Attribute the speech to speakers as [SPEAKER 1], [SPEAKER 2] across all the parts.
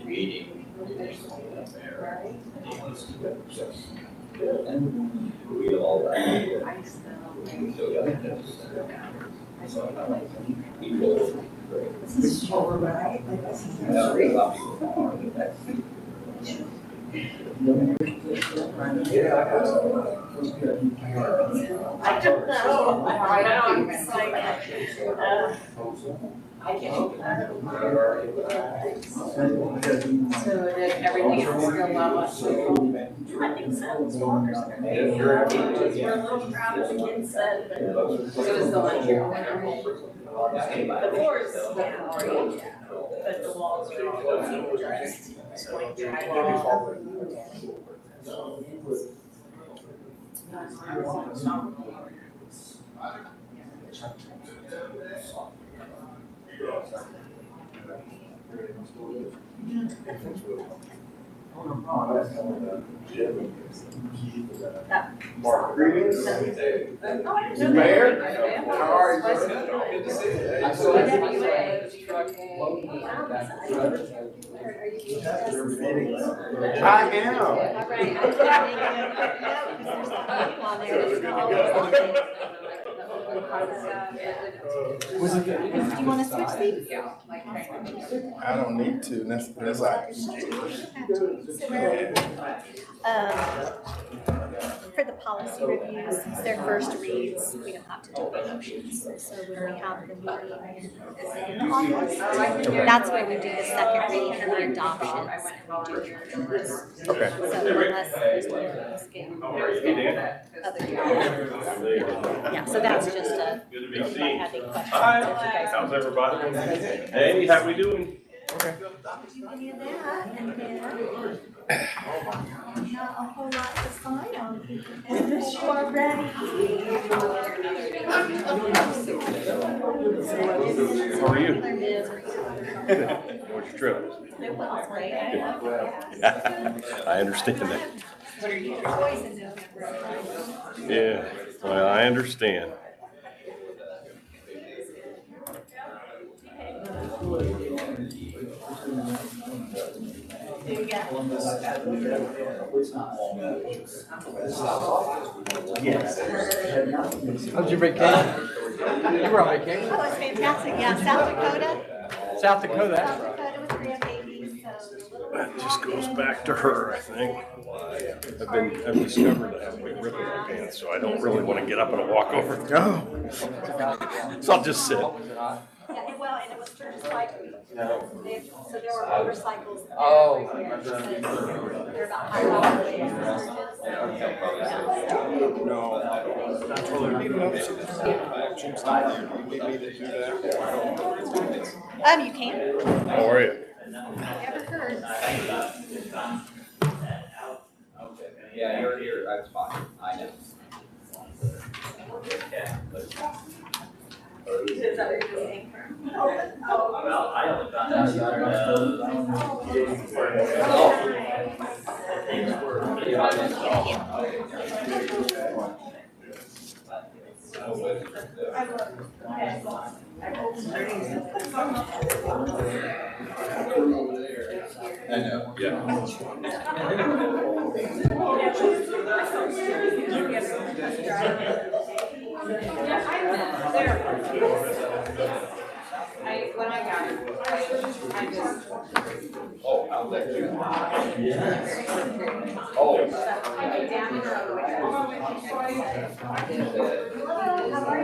[SPEAKER 1] Meeting. We all
[SPEAKER 2] I don't know. I know. It's like, I can't. So then everything else is still well. I think so. We're a little proud of the kids said, but it was the lunch here. The floors, yeah, great, but the walls are all dressed. So like drywall.
[SPEAKER 3] Mayor, how are you? Good to see you. I am.
[SPEAKER 2] All right.
[SPEAKER 4] Do you want to switch seats?
[SPEAKER 3] I don't need to. That's like.
[SPEAKER 4] For the policy reviews, their first reads, we don't have to do the motions. So when we have the meeting in August, that's where we do the second reading and the adoptions.
[SPEAKER 3] Okay.
[SPEAKER 4] So unless there's other yeah, so that's just a.
[SPEAKER 5] Good to be seen.
[SPEAKER 4] Having questions.
[SPEAKER 5] How's everybody? Hey, how we doing?
[SPEAKER 4] Any of that, and then not a whole lot to sign on. Unless you are ready.
[SPEAKER 5] How are you? Good. What's your trip?
[SPEAKER 4] It was great.
[SPEAKER 5] I understand that.
[SPEAKER 4] What are you poisoned?
[SPEAKER 5] Yeah, well, I understand.
[SPEAKER 6] How's your vacation? You were on vacation?
[SPEAKER 4] Oh, it's fantastic. Yeah, South Dakota.
[SPEAKER 6] South Dakota.
[SPEAKER 4] South Dakota with grandbabies, so.
[SPEAKER 5] That just goes back to her, I think. I've discovered I have a big rip in my pants, so I don't really want to get up and walk over.
[SPEAKER 3] Oh.
[SPEAKER 5] So I'll just sit.
[SPEAKER 4] Yeah, well, and it was just like, so there were motorcycles.
[SPEAKER 6] Oh.
[SPEAKER 4] They're about $5.
[SPEAKER 3] No. Well, there need another options down there. You need me to do that?
[SPEAKER 4] You can.
[SPEAKER 5] How are you?
[SPEAKER 4] Never heard.
[SPEAKER 1] Yeah, you're here, that's fine, I know.
[SPEAKER 2] Is that what you're saying?
[SPEAKER 1] Well, I only found I know,
[SPEAKER 2] When I got it, I just.
[SPEAKER 1] Oh, I'll let you.
[SPEAKER 2] Oh. I get down the road.
[SPEAKER 4] Hello, how are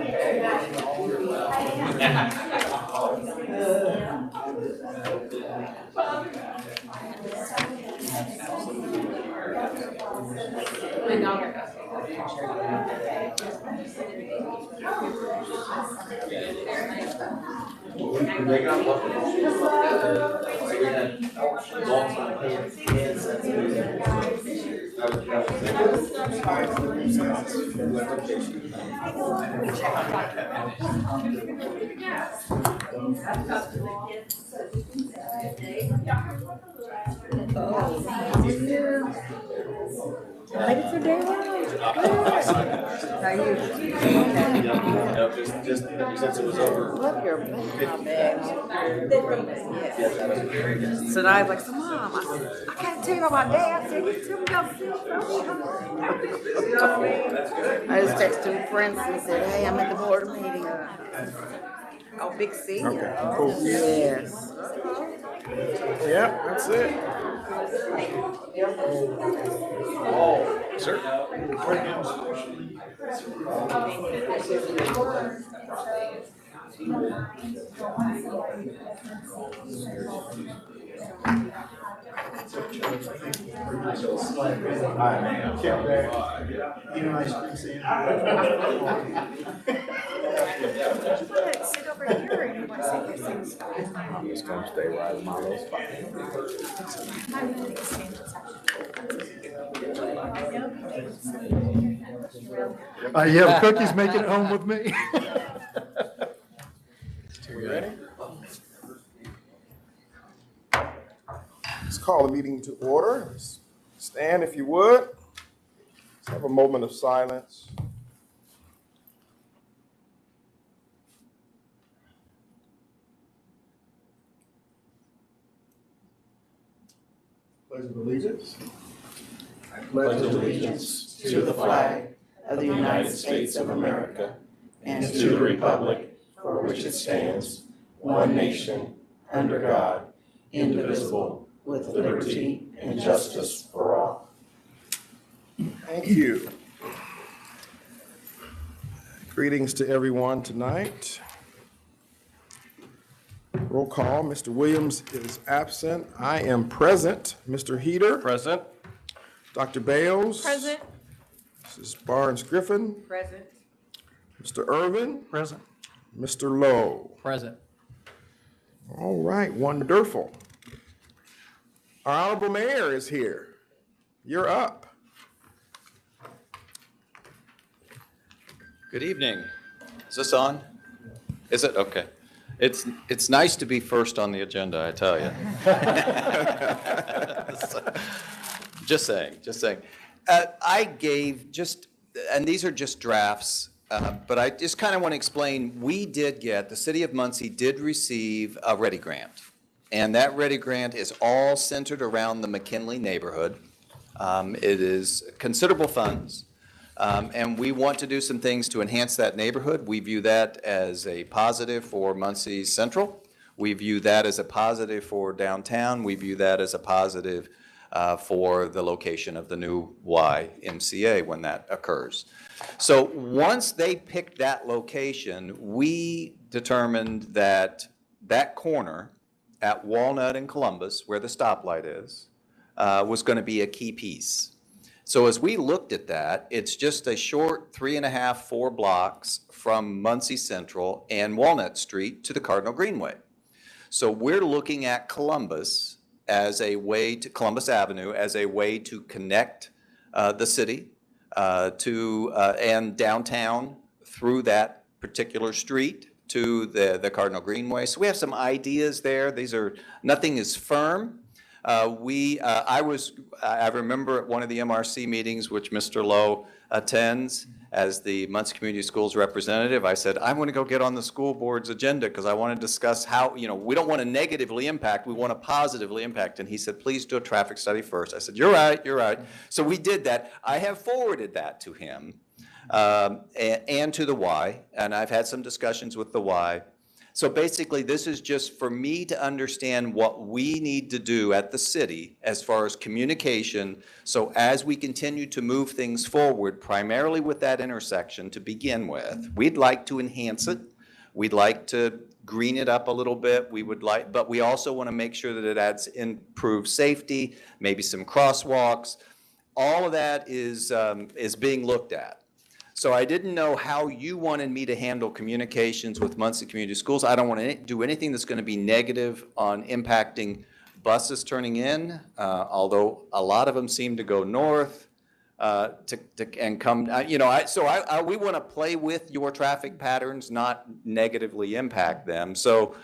[SPEAKER 4] Ready for day one?
[SPEAKER 7] How you?
[SPEAKER 3] No, just since it was over.
[SPEAKER 7] Look, your bag. So now I was like, so Mom, I can't tell you about my day. I said, you tell me about I just texted friends and said, hey, I'm at the board meeting. Oh, big C.
[SPEAKER 3] Okay, cool.
[SPEAKER 7] Yes.
[SPEAKER 3] Yeah, that's it. Sir.
[SPEAKER 4] Sit over here and you want to say your things.
[SPEAKER 3] I'm just gonna stay right in my little spot.
[SPEAKER 8] Yeah, the cookies make it home with me.
[SPEAKER 3] We ready? Let's call the meeting to order. Stand if you would. Let's have a moment of silence.
[SPEAKER 8] Pledge of allegiance.
[SPEAKER 9] I pledge allegiance to the flag of the United States of America and to the republic for which it stands, one nation, under God, indivisible, with liberty and justice for all.
[SPEAKER 3] Thank you. Greetings to everyone tonight. Roll call. Mr. Williams is absent. I am present. Mr. Heater.
[SPEAKER 5] Present.
[SPEAKER 3] Dr. Bales.
[SPEAKER 2] Present.
[SPEAKER 3] Mrs. Barnes Griffin.
[SPEAKER 7] Present.
[SPEAKER 3] Mr. Irvin.
[SPEAKER 6] Present.
[SPEAKER 3] Mr. Lowe.
[SPEAKER 6] Present.
[SPEAKER 3] All right, wonderful. Our honorable mayor is here. You're up.
[SPEAKER 10] Good evening. Is this on? Is it? Okay. It's nice to be first on the agenda, I tell you. Just saying. I gave and these are just drafts, but I just kind of want to explain, the city of Muncie did receive a READY grant. And that READY grant is all centered around the McKinley neighborhood. It is considerable funds. And we want to do some things to enhance that neighborhood. We view that as a positive for Muncie Central. We view that as a positive for downtown. We view that as a positive for the location of the new YMCA when that occurs. So once they picked that location, we determined that that corner at Walnut and Columbus, where the stoplight is, was going to be a key piece. So as we looked at that, it's just a short 3.5, 4 blocks from Muncie Central and Walnut Street to the Cardinal Greenway. So we're looking at Columbus Avenue as a way to connect the city and downtown through that particular street to the Cardinal Greenway. So we have some ideas there. Nothing is firm. I remember at one of the MRC meetings, which Mr. Lowe attends as the Muncie Community Schools representative, I said, I want to go get on the school board's agenda because I want to discuss how, we don't want to negatively impact, we want to positively impact. And he said, please do a traffic study first. I said, you're right. So we did that. I have forwarded that to him and to the Y, and I've had some discussions with the Y. So basically, this is just for me to understand what we need to do at the city as far as communication. So as we continue to move things forward, primarily with that intersection to begin with, we'd like to enhance it. We'd like to green it up a little bit. But we also want to make sure that it adds improved safety, maybe some crosswalks. All of that is being looked at. So I didn't know how you wanted me to handle communications with Muncie Community Schools. I don't want to do anything that's going to be negative on impacting buses turning in, although a lot of them seem to go north and come. We want to play with your traffic patterns, not negatively impact them. So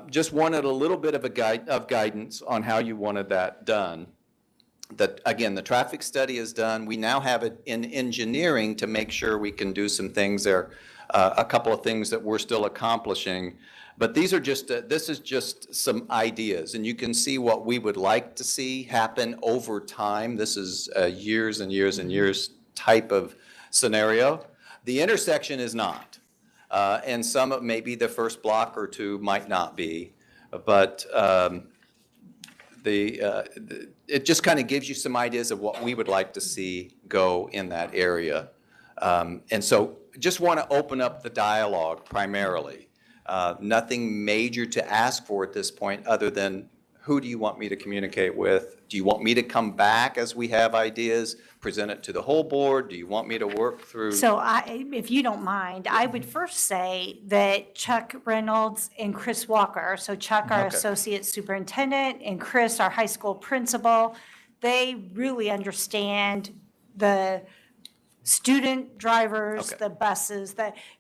[SPEAKER 10] just wanted a little bit of guidance on how you wanted that done. again, the traffic study is done. We now have it in engineering to make sure we can do some things there. A couple of things that we're still accomplishing. But these are just, this is just some ideas, and you can see what we would like to see happen over time. This is years and years and years type of scenario. The intersection is not, and some of maybe the first block or two might not be, but it just kind of gives you some ideas of what we would like to see go in that area. And so just want to open up the dialogue primarily. Nothing major to ask for at this point other than who do you want me to communicate with? Do you want me to come back as we have ideas, present it to the whole board? Do you want me to work through?
[SPEAKER 11] So if you don't mind, I would first say that Chuck Reynolds and Chris Walker, so Chuck, our
[SPEAKER 10] Okay.
[SPEAKER 11] associate superintendent, and Chris, our high school principal, they really understand the student drivers,
[SPEAKER 10] Okay.
[SPEAKER 11] the buses,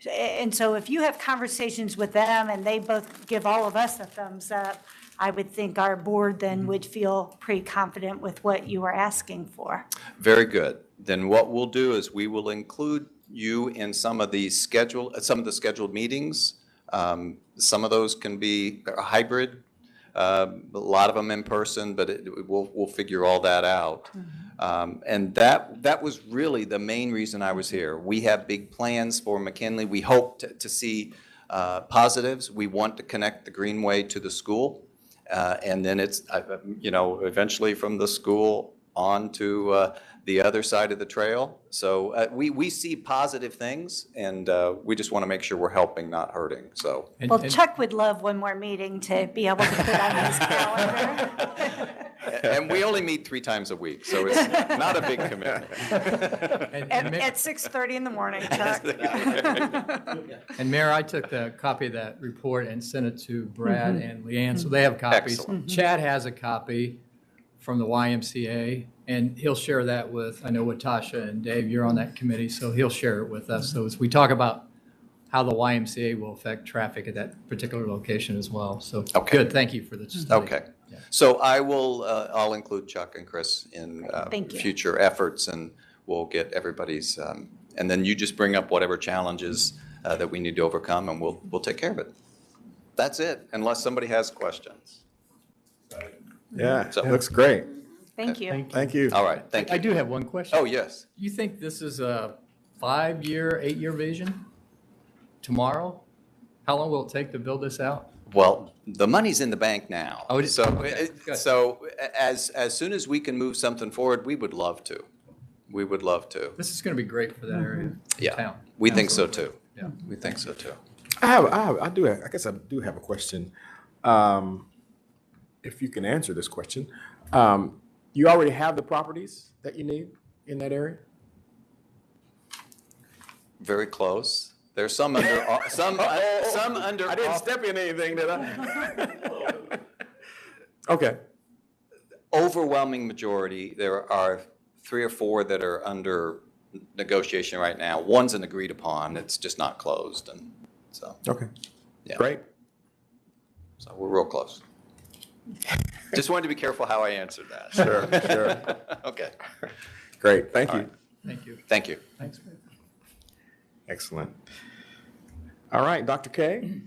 [SPEAKER 11] and so if you have conversations with them and they both give all of us a thumbs up, I would think our board then would feel pretty confident with what you were asking for.
[SPEAKER 10] Very good. Then what we'll do is we will include you in some of the scheduled meetings. Some of those can be hybrid, a lot of them in person, but we'll figure all that out. And that was really the main reason I was here. We have big plans for McKinley. We hope to see positives. We want to connect the Greenway to the school. And then it's, eventually from the school on to the other side of the trail. So we see positive things, and we just want to make sure we're helping, not hurting, so.
[SPEAKER 11] Well, Chuck would love one more meeting to be able to put on his calendar.
[SPEAKER 10] And we only meet 3 times a week, so it's not a big commitment.
[SPEAKER 11] At 6:30 in the morning, Chuck.
[SPEAKER 6] And Mayor, I took the copy of that report and sent it to Brad and Leanne, so they have copies.
[SPEAKER 10] Excellent.
[SPEAKER 6] Chad has a copy from the YMCA, and he'll share that with, I know with Tasha and Dave, you're on that committee, so he'll share it with us. So as we talk about how the YMCA will affect traffic at that particular location as well. So,
[SPEAKER 10] Okay.
[SPEAKER 6] good, thank you for the study.
[SPEAKER 10] Okay.
[SPEAKER 6] Yeah.
[SPEAKER 10] So I'll include Chuck and Chris in
[SPEAKER 11] Thank you.
[SPEAKER 10] future efforts, and we'll get everybody's, and then you just bring up whatever challenges that we need to overcome, and we'll take care of it. That's it, unless somebody has questions.
[SPEAKER 9] Yeah,
[SPEAKER 10] So-
[SPEAKER 9] it looks great.
[SPEAKER 11] Thank you.
[SPEAKER 9] Thank you.
[SPEAKER 10] All right, thank you.
[SPEAKER 6] I do have one question.
[SPEAKER 10] Oh, yes.
[SPEAKER 6] You think this is a 5-year, 8-year vision tomorrow? How long will it take to build this out?
[SPEAKER 10] Well, the money's in the bank now.
[SPEAKER 6] Oh, it is?
[SPEAKER 10] So,
[SPEAKER 6] Okay, good.
[SPEAKER 10] so as soon as we can move something forward, we would love to. We would love to.
[SPEAKER 6] This is going to be great for that area,
[SPEAKER 10] Yeah,
[SPEAKER 6] town.
[SPEAKER 10] we think so too.
[SPEAKER 6] Yeah.
[SPEAKER 10] We think so too.
[SPEAKER 9] I guess I do have a question. If you can answer this question. You already have the properties that you need in that area?
[SPEAKER 10] Very close. There's some under, some under.
[SPEAKER 9] I didn't step in anything, did I? Okay.
[SPEAKER 10] Overwhelming majority, there are 3 or 4 that are under negotiation right now. One's an agreed upon, it's just not closed, and so,
[SPEAKER 9] Okay.
[SPEAKER 10] Yeah.
[SPEAKER 9] Great.
[SPEAKER 10] so we're real close. Just wanted to be careful how I answered that.
[SPEAKER 9] Sure.
[SPEAKER 10] Okay,
[SPEAKER 9] Great. Thank
[SPEAKER 10] All
[SPEAKER 9] you.
[SPEAKER 10] right.
[SPEAKER 6] Thank you.
[SPEAKER 10] thank you.
[SPEAKER 6] Thanks.
[SPEAKER 9] Excellent. All right, Dr. K,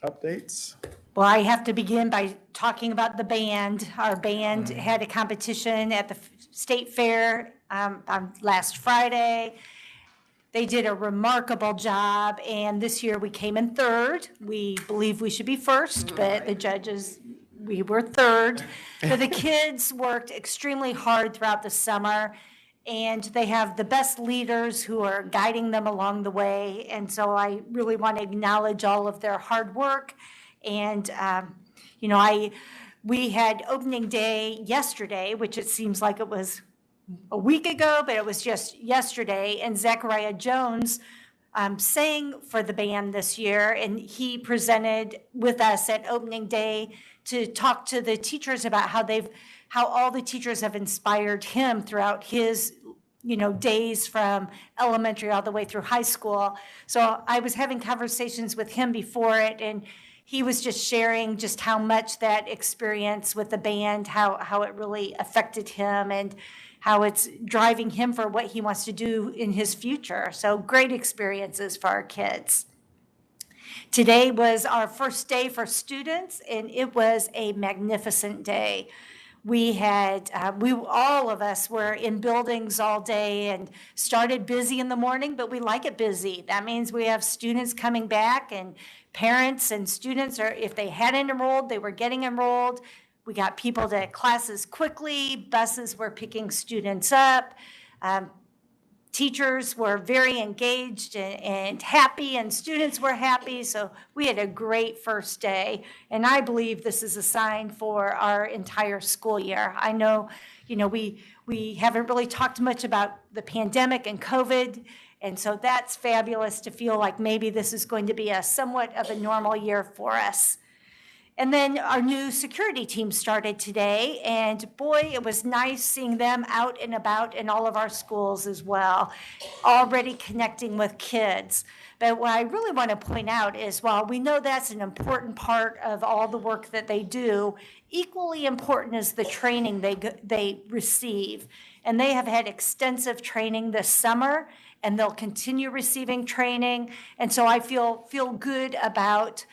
[SPEAKER 9] updates?
[SPEAKER 11] Well, I have to begin by talking about the band. Our band had a competition at the state fair on last Friday. They did a remarkable job, and this year we came in 3rd. We believe we should be 1st, but the judges, we were 3rd. But the kids worked extremely hard throughout the summer, and they have the best leaders who are guiding them along the way. And so I really want to acknowledge all of their hard work. And, we had opening day yesterday, which it seems like it was a week ago, but it was just yesterday. And Zachariah Jones sang for the band this year, and he presented with us at opening day to talk to the teachers about how all the teachers have inspired him throughout his days from elementary all the way through high school. So I was having conversations with him before it, and he was just sharing just how much that experience with the band, how it really affected him and how it's driving him for what he wants to do in his future. So great experiences for our kids. Today was our first day for students, and it was a magnificent day. We had, all of us were in buildings all day and started busy in the morning, but we like it busy. That means we have students coming back, and parents and students are, if they hadn't enrolled, they were getting enrolled. We got people to classes quickly. Buses were picking students up. Teachers were very engaged and happy, and students were happy. So we had a great first day. And I believe this is a sign for our entire school year. I know, we haven't really talked much about the pandemic and COVID. And so that's fabulous to feel like maybe this is going to be a somewhat of a normal year for us. And then our new security team started today, and boy, it was nice seeing them out and about in all of our schools as well, already connecting with kids. But what I really want to point out is while we know that's an important part of all the work that they do, equally important is the training they receive. And they have had extensive training this summer, and they'll continue receiving training. And so I feel good about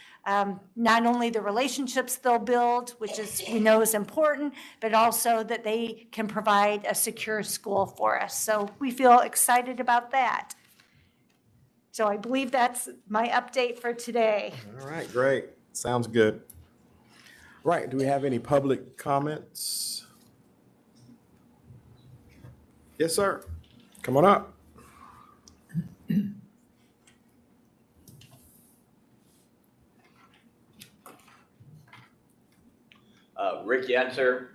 [SPEAKER 11] not only the relationships they'll build, which we know is important, but also that they can provide a secure school for us. So we feel excited about that. So I believe that's my update for today.
[SPEAKER 3] All right, great. Sounds good. Right, do we have any public comments? Yes, sir. Come on up.
[SPEAKER 1] Rick Yenser,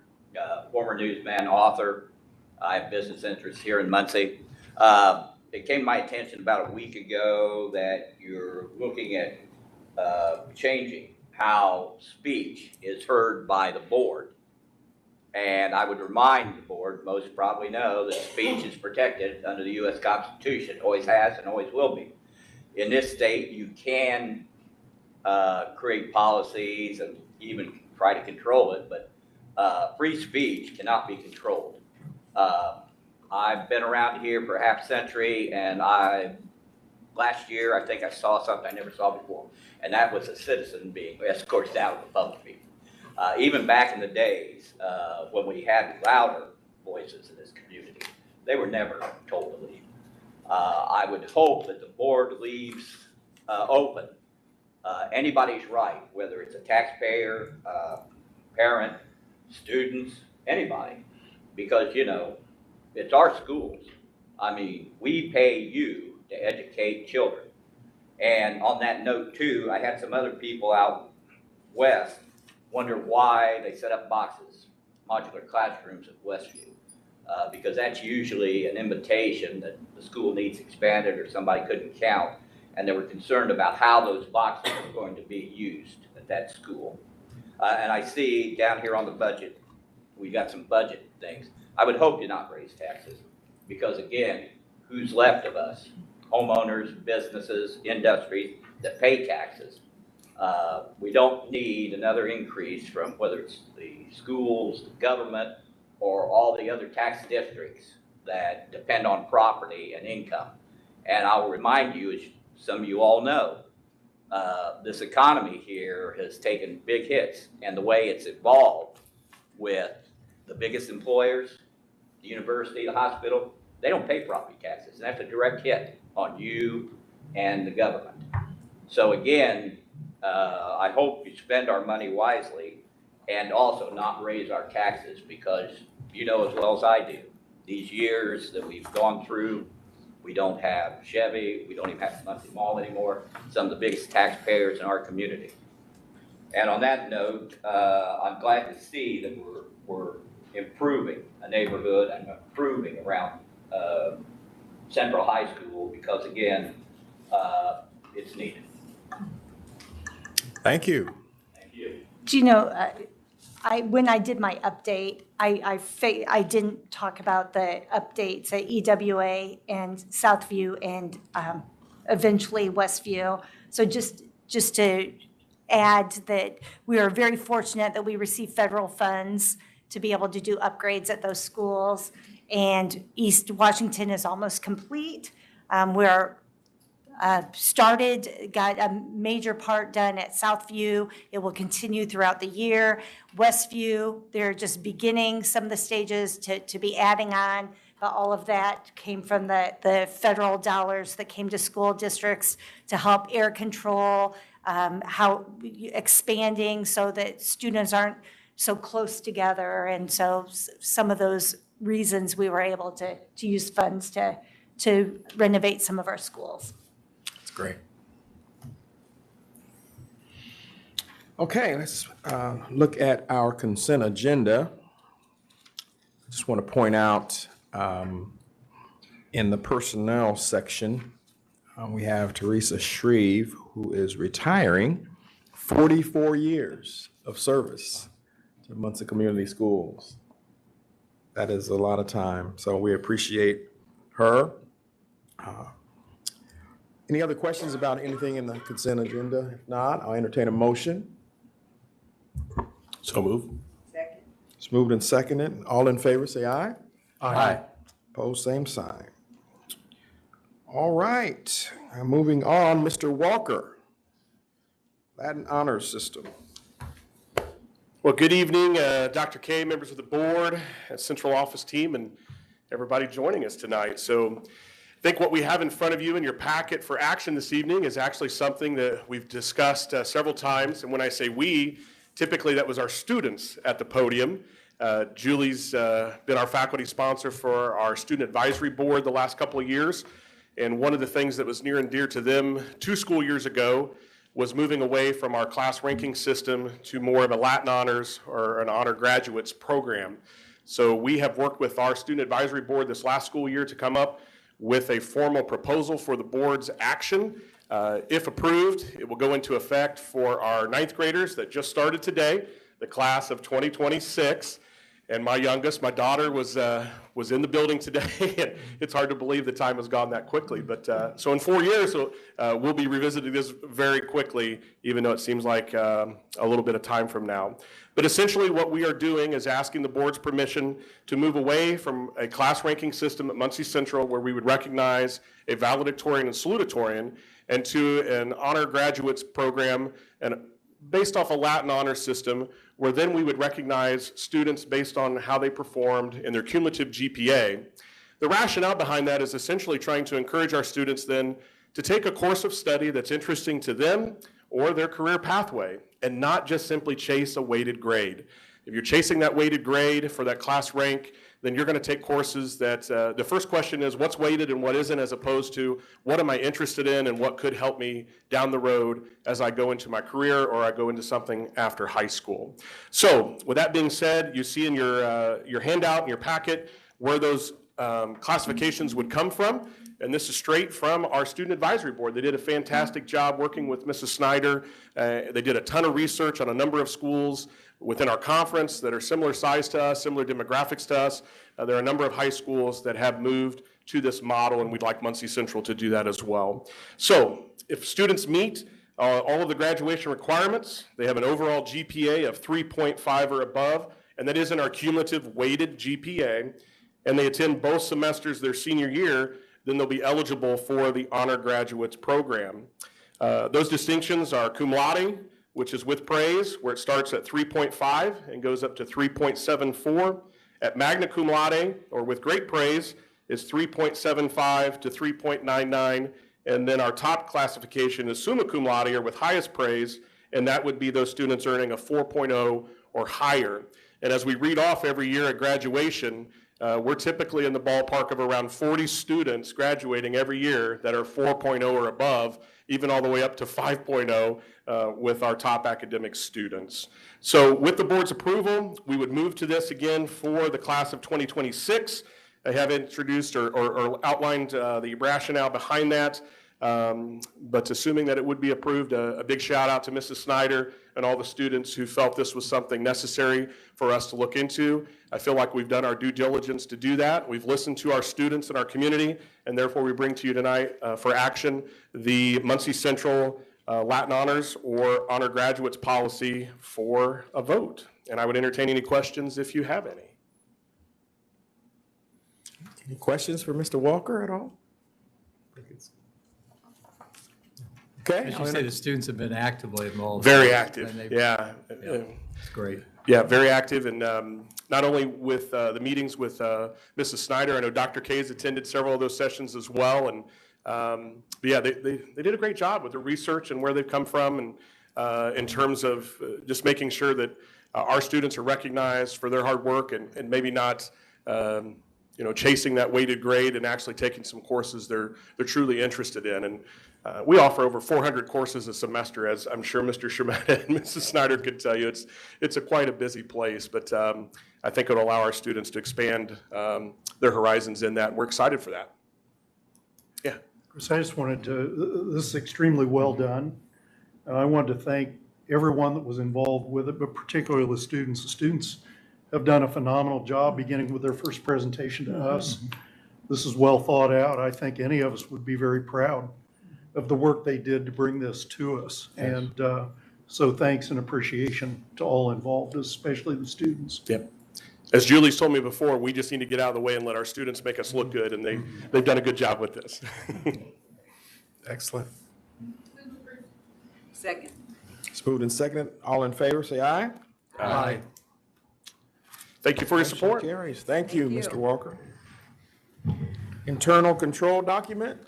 [SPEAKER 1] former newsman, author. I have business interests here in Muncie. It came to my attention about a week ago that you're looking at changing how speech is heard by the board. And I would remind the board, most probably know, that speech is protected under the U.S. Constitution, always has and always will be. In this state, you can create policies and even try to control it, but free speech cannot be controlled. I've been around here for half a century, and last year I think I saw something I never saw before, and that was a citizen being escorted out of the public meeting. Even back in the days when we had louder voices in this community, they were never told to leave. I would hope that the board leaves open anybody's right, whether it's a taxpayer, parent, students, anybody, because, it's our schools. I mean, we pay you to educate children. And on that note, too, I had some other people out west wonder why they set up boxes, modular classrooms at Westview, because that's usually an invitation that the school needs expanded or somebody couldn't count. And they were concerned about how those boxes were going to be used at that school. And I see down here on the budget, we got some budget things. I would hope you not raise taxes, because again, who's left of us? Homeowners, businesses, industries that pay taxes. We don't need another increase from whether it's the schools, the government, or all the other tax districts that depend on property and income. And I'll remind you, as some of you all know, this economy here has taken big hits, and the way it's evolved with the biggest employers, the university, the hospital, they don't pay property taxes, and that's a direct hit on you and the government. So again, I hope you spend our money wisely and also not raise our taxes, because you know as well as I do, these years that we've gone through, we don't have Chevy, we don't even have Muncie Mall anymore, some of the biggest taxpayers in our community. And on that note, I'm glad to see that we're improving a neighborhood and improving around Central High School, because again, it's needed.
[SPEAKER 3] Thank you.
[SPEAKER 1] Thank you.
[SPEAKER 11] Do you know, when I did my update, I didn't talk about the updates at EWA and Southview and eventually Westview. So just to add that we are very fortunate that we receive federal funds to be able to do upgrades at those schools. And East Washington is almost complete. We're got a major part done at Southview. It will continue throughout the year. Westview, they're just beginning some of the stages to be adding on, but all of that came from the federal dollars that came to school districts to help air control, how expanding so that students aren't so close together. And so some of those reasons we were able to use funds to renovate some of our schools.
[SPEAKER 3] That's great. Okay, let's look at our consent agenda. I just want to point out in the personnel section, we have Teresa Shreve, who is retiring, 44 years of service to Muncie Community Schools. That is a lot of time, so we appreciate her. Any other questions about anything in the consent agenda? If not, I'll entertain a motion.
[SPEAKER 5] So move.
[SPEAKER 7] Second.
[SPEAKER 3] It's moved and seconded. All in favor, say aye.
[SPEAKER 5] Aye.
[SPEAKER 3] Opposed, same sign. All right, moving on, Mr. Walker, Latin Honors System.
[SPEAKER 5] Well, good evening, Dr. K, members of the board, and central office team, and everybody joining us tonight. So I think what we have in front of you in your packet for action this evening is actually something that we've discussed several times. And when I say we, typically that was our students at the podium. Julie's been our faculty sponsor for our student advisory board the last couple of years. And one of the things that was near and dear to them 2 school years ago was moving away from our class ranking system to more of a Latin honors or an honor graduates program. So we have worked with our student advisory board this last school year to come up with a formal proposal for the board's action. If approved, it will go into effect for our 9th graders that just started today, the class of 2026. And my youngest, my daughter, was in the building today, and it's hard to believe the time has gone that quickly. But so in 4 years, we'll be revisiting this very quickly, even though it seems like a little bit of time from now. But essentially what we are doing is asking the board's permission to move away from a class ranking system at Muncie Central where we would recognize a valedictorian and salutatorian, and to an honor graduates program and based off a Latin honor system, where then we would recognize students based on how they performed in their cumulative GPA. The rationale behind that is essentially trying to encourage our students then to take a course of study that's interesting to them or their career pathway, and not just simply chase a weighted grade. If you're chasing that weighted grade for that class rank, then you're going to take courses that the first question is what's weighted and what isn't, as opposed to what am I interested in and what could help me down the road as I go into my career or I go into something after high school. So with that being said, you see in your handout in your packet where those classifications would come from. And this is straight from our student advisory board. They did a fantastic job working with Mrs. Snyder. They did a ton of research on a number of schools within our conference that are similar size to us, similar demographics to us. There are a number of high schools that have moved to this model, and we'd like Muncie Central to do that as well. So if students meet all of the graduation requirements, they have an overall GPA of 3.5 or above, and that is in our cumulative weighted GPA, and they attend both semesters their senior year, then they'll be eligible for the Honor Graduates program. Those distinctions are cum laude, which is with praise, where it starts at 3.5 and goes up to 3.74. At magna cum laude, or with great praise, is 3.75 to 3.99. And then our top classification is summa cum laude, or with highest praise, and that would be those students earning a 4.0 or higher. And as we read off every year at graduation, we're typically in the ballpark of around 40 students graduating every year that are 4.0 or above, even all the way up to 5.0 with our top academic students. So with the board's approval, we would move to this again for the class of 2026. I have introduced or outlined the rationale behind that. But assuming that it would be approved, a big shout out to Mrs. Snyder and all the students who felt this was something necessary for us to look into. I feel like we've done our due diligence to do that. We've listened to our students and our community, and therefore we bring to you tonight for action the Muncie Central Latin honors or honor graduates policy for a vote. And I would entertain any questions if you have any.
[SPEAKER 3] Any questions for Mr. Walker at all? Okay.
[SPEAKER 6] As you say, the students have been actively involved.
[SPEAKER 5] Very active,
[SPEAKER 6] And
[SPEAKER 5] yeah.
[SPEAKER 6] It's great.
[SPEAKER 5] Yeah, very active, and not only with the meetings with Mrs. Snyder, I know Dr. K's attended several of those sessions as well, and but yeah, they did a great job with the research and where they've come from, and in terms of just making sure that our students are recognized for their hard work and maybe not chasing that weighted grade and actually taking some courses they're truly interested in. And we offer over 400 courses a semester, as I'm sure Mr. Shermetta and Mrs. Snyder could tell you. It's quite a busy place, but I think it'll allow our students to expand their horizons in that. And we're excited for that. Yeah.
[SPEAKER 8] Chris, I just wanted to, this is extremely well done. I wanted to thank everyone that was involved with it, but particularly the students. The students have done a phenomenal job, beginning with their first presentation to us. This is well thought out. I think any of us would be very proud of the work they did to bring this to us. And so thanks and appreciation to all involved, especially the students.
[SPEAKER 5] Yep. As Julie's told me before, we just need to get out of the way and let our students make us look good, and they've done a good job with this.
[SPEAKER 3] Excellent.
[SPEAKER 7] Second.
[SPEAKER 3] It's moved and seconded. All in favor, say aye.
[SPEAKER 5] Aye. Thank you for your support.
[SPEAKER 3] Motion carries. Thank you, Mr. Walker. Internal control document.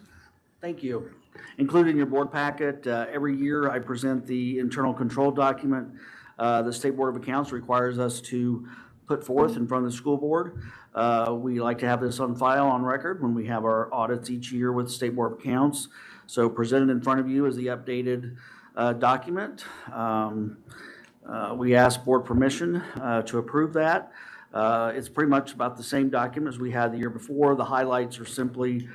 [SPEAKER 12] Thank you. Included in your board packet, every year I present the internal control document. The State Board of Accounts requires us to put forth in front of the school board. We like to have this on file on record when we have our audits each year with the State Board of Accounts. So presented in front of you is the updated document. We ask board permission to approve that. It's pretty much about the same document as we had the year before. The highlights are simply,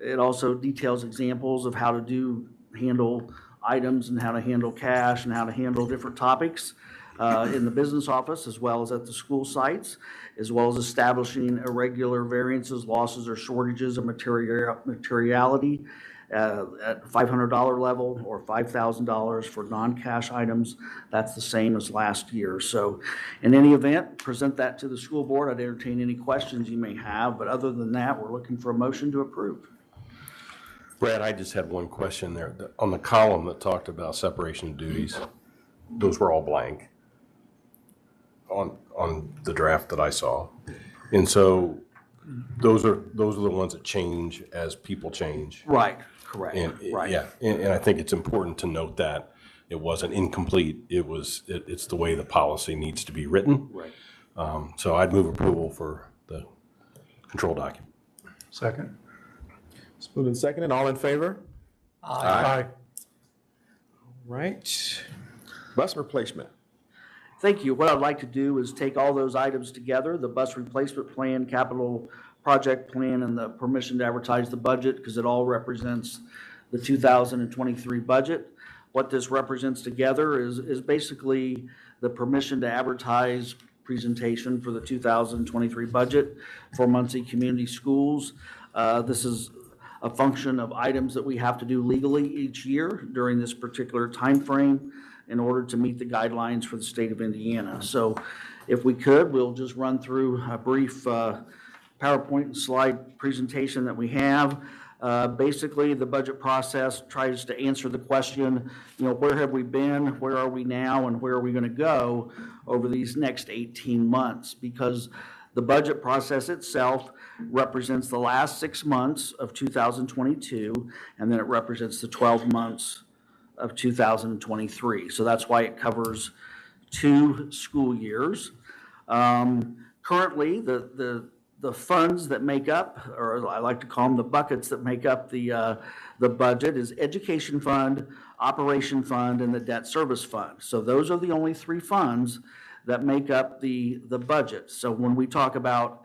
[SPEAKER 12] it also details examples of how to handle items and how to handle cash and how to handle different topics in the business office as well as at the school sites, as well as establishing irregular variances, losses, or shortages of materiality at $500 level or $5,000 for non-cash items. That's the same as last year. So in any event, present that to the school board. I'd entertain any questions you may have, but other than that, we're looking for a motion to approve.
[SPEAKER 13] Brad, I just had one question there. On the column that talked about separation of duties, those were all blank on the draft that I saw. And so those are the ones that change as people change.
[SPEAKER 12] Right, correct.
[SPEAKER 13] And
[SPEAKER 12] right.
[SPEAKER 13] Yeah, and I think it's important to note that it wasn't incomplete. It's the way the policy needs to be written.
[SPEAKER 12] Right.
[SPEAKER 13] So I'd move approval for the control document.
[SPEAKER 8] Second.
[SPEAKER 3] It's moved and seconded. All in favor?
[SPEAKER 8] Aye.
[SPEAKER 3] Right. Bus replacement.
[SPEAKER 12] Thank you. What I'd like to do is take all those items together, the bus replacement plan, capital project plan, and the permission to advertise the budget, because it all represents the 2023 budget. What this represents together is basically the permission to advertise presentation for the 2023 budget for Muncie Community Schools. This is a function of items that we have to do legally each year during this particular time frame in order to meet the guidelines for the state of Indiana. So if we could, we'll just run through a brief PowerPoint slide presentation that we have. Basically, the budget process tries to answer the question, where have we been, where are we now, and where are we going to go over these next 18 months? Because the budget process itself represents the last 6 months of 2022, and then it represents the 12 months of 2023. So that's why it covers 2 school years. Currently, the funds that make up, or I like to call them the buckets that make up the budget, is education fund, operation fund, and the debt service fund. So those are the only 3 funds that make up the budget. So when we talk about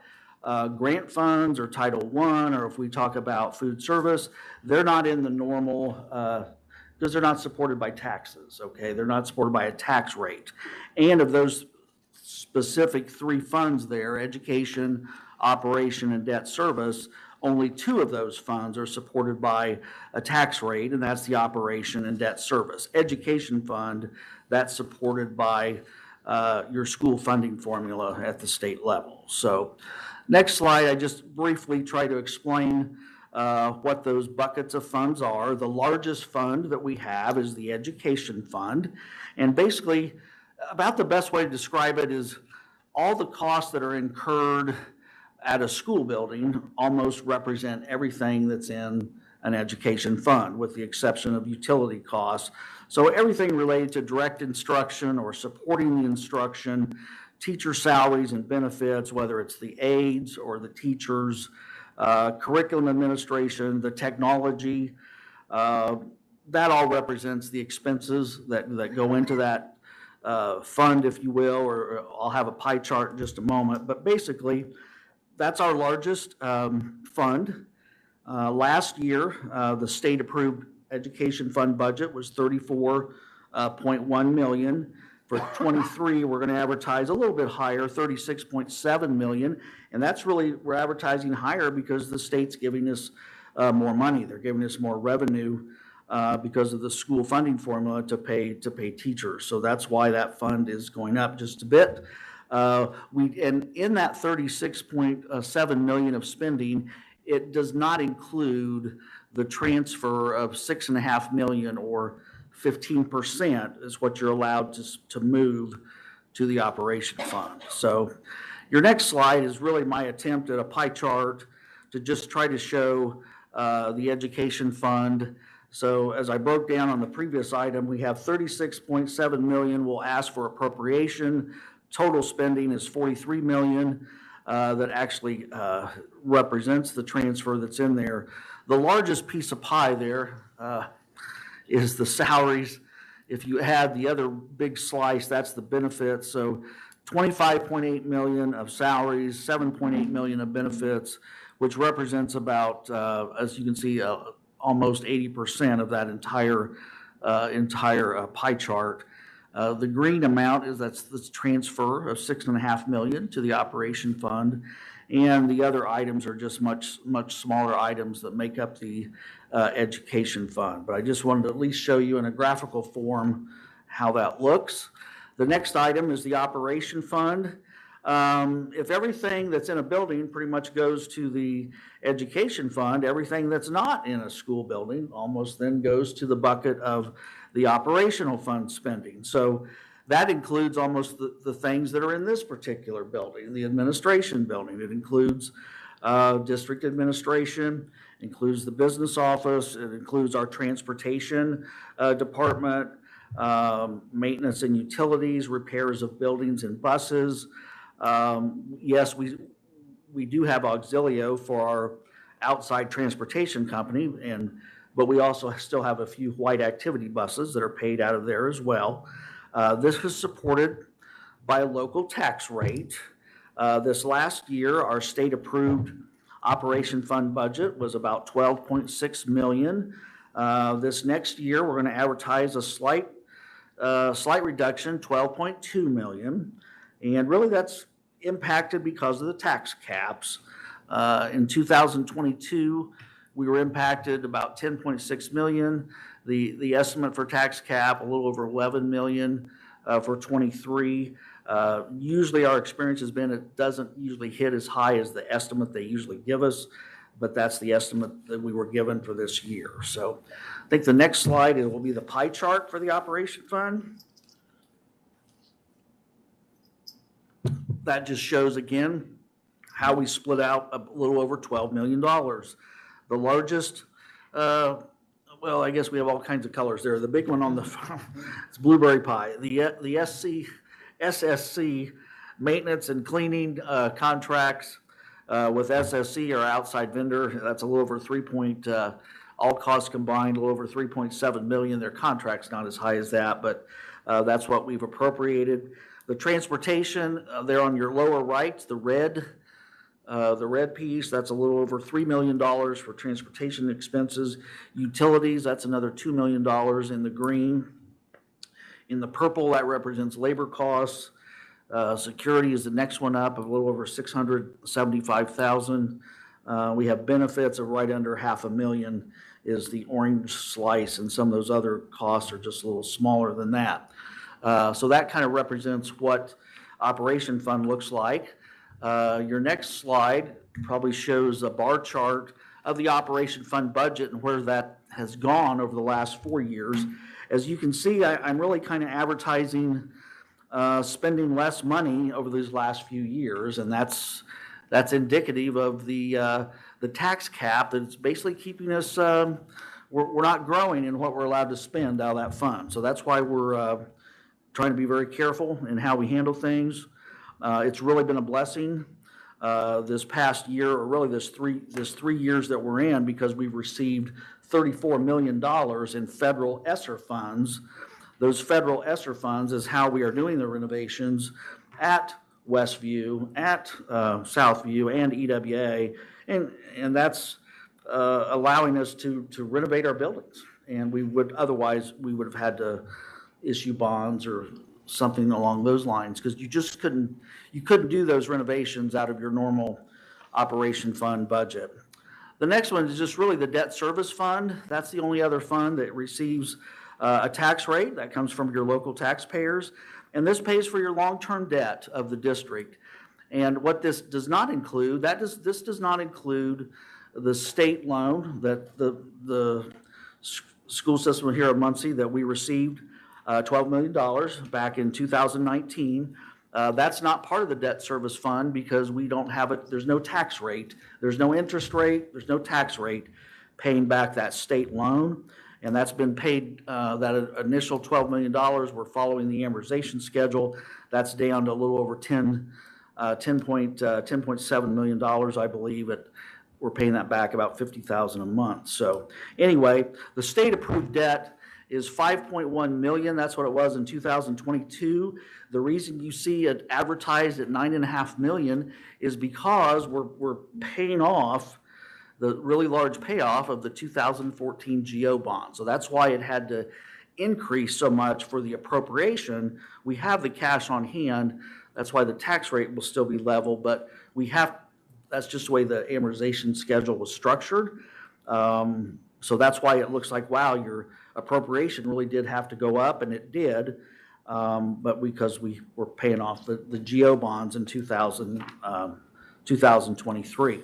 [SPEAKER 12] grant funds or Title I, or if we talk about food service, they're not in the normal, because they're not supported by taxes, okay? They're not supported by a tax rate. And of those specific 3 funds there, education, operation, and debt service, Only 2 of those funds are supported by a tax rate, and that's the operation and debt service. Education fund, that's supported by your school funding formula at the state level. So next slide, I just briefly try to explain what those buckets of funds are. The largest fund that we have is the education fund. And basically, about the best way to describe it is all the costs that are incurred at a school building almost represent everything that's in an education fund, with the exception of utility costs. So everything related to direct instruction or supporting the instruction, teacher salaries and benefits, whether it's the aides or the teachers, curriculum administration, the technology, that all represents the expenses that go into that fund, if you will, or I'll have a pie chart in just a moment. But basically, that's our largest fund. Last year, the state-approved education fund budget was $34.1 million. For 23, we're going to advertise a little bit higher, $36.7 million. And that's really, we're advertising higher because the state's giving us more money. They're giving us more revenue because of the school funding formula to pay teachers. So that's why that fund is going up just a bit. And in that $36.7 million of spending, it does not include the transfer of $6.5 million, or 15% is what you're allowed to move to the operation fund. So your next slide is really my attempt at a pie chart to just try to show the education fund. So as I broke down on the previous item, we have $36.7 million we'll ask for appropriation. Total spending is $43 million. That actually represents the transfer that's in there. The largest piece of pie there is the salaries. If you add the other big slice, that's the benefits. So $25.8 million of salaries, $7.8 million of benefits, which represents about, as you can see, almost 80% of that entire pie chart. The green amount is that's the transfer of $6.5 million to the operation fund, and the other items are just much smaller items that make up the education fund. But I just wanted to at least show you in a graphical form how that looks. The next item is the operation fund. If everything that's in a building pretty much goes to the education fund, everything that's not in a school building almost then goes to the bucket of the operational fund spending. So that includes almost the things that are in this particular building, the administration building. It includes district administration, includes the business office, it includes our transportation department, maintenance and utilities, repairs of buildings and buses. Yes, we do have Auxilio for our outside transportation company, but we also still have a few white activity buses that are paid out of there as well. This is supported by a local tax rate. This last year, our state-approved operation fund budget was about $12.6 million. This next year, we're going to advertise a slight reduction, $12.2 million. And really that's impacted because of the tax caps. In 2022, we were impacted about $10.6 million. The estimate for tax cap, a little over $11 million for 23. Usually our experience has been it doesn't usually hit as high as the estimate they usually give us, but that's the estimate that we were given for this year. So I think the next slide will be the pie chart for the operation fund. That just shows again how we split out a little over $12 million. The largest, well, I guess we have all kinds of colors there. The big one on the it's blueberry pie. The SSC maintenance and cleaning contracts with SSC, our outside vendor, that's a little over all costs combined, a little over $3.7 million. Their contract's not as high as that, but that's what we've appropriated. The transportation, there on your lower right, the red piece, that's a little over $3 million for transportation expenses. Utilities, that's another $2 million in the green. In the purple, that represents labor costs. Security is the next one up, a little over $675,000. We have benefits of right under $500,000 is the orange slice, and some of those other costs are just a little smaller than that. So that kind of represents what operation fund looks like. Your next slide probably shows a bar chart of the operation fund budget and where that has gone over the last 4 years. As you can see, I'm really kind of advertising spending less money over these last few years, and that's indicative of the tax cap that's basically keeping us, we're not growing in what we're allowed to spend out of that fund. So that's why we're trying to be very careful in how we handle things. It's really been a blessing this past year, or really this three years that we're in, because we've received $34 million in federal ESSER funds. Those federal ESSER funds is how we are doing the renovations at Westview, at Southview, and EWA, and that's allowing us to renovate our buildings. And we would have had to issue bonds or something along those lines, because you just couldn't do those renovations out of your normal operation fund budget. The next one is just really the debt service fund. That's the only other fund that receives a tax rate that comes from your local taxpayers, and this pays for your long-term debt of the district. And what this does not include, this does not include the state loan that the school system here in Muncie that we received $12 million back in 2019. That's not part of the debt service fund because we don't have it. There's no tax rate. There's no interest rate. There's no tax rate paying back that state loan. And that's been paid, that initial $12 million, we're following the amortization schedule. That's down to a little over $10.7 million, I believe. We're paying that back about $50,000 a month. So anyway, the state approved debt is $5.1 million. That's what it was in 2022. The reason you see it advertised at $9.5 million is because we're paying off the really large payoff of the 2014 GO bond. So that's why it had to increase so much for the appropriation. We have the cash on hand. That's why the tax rate will still be level, but that's just the way the amortization schedule was structured. So that's why it looks like, wow, your appropriation really did have to go up, and it did, but because we were paying off the GO bonds in 2023.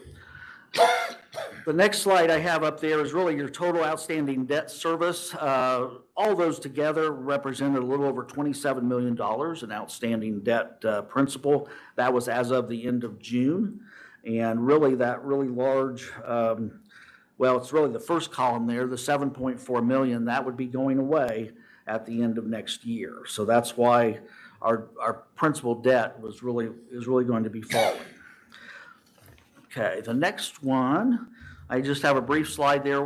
[SPEAKER 12] The next slide I have up there is really your total outstanding debt service. All those together represented a little over $27 million in outstanding debt principal. That was as of the end of June. And really that really large, well, it's really the first column there, the $7.4 million, that would be going away at the end of next year. So that's why our principal debt is really going to be falling. Okay, the next one, I just have a brief slide there.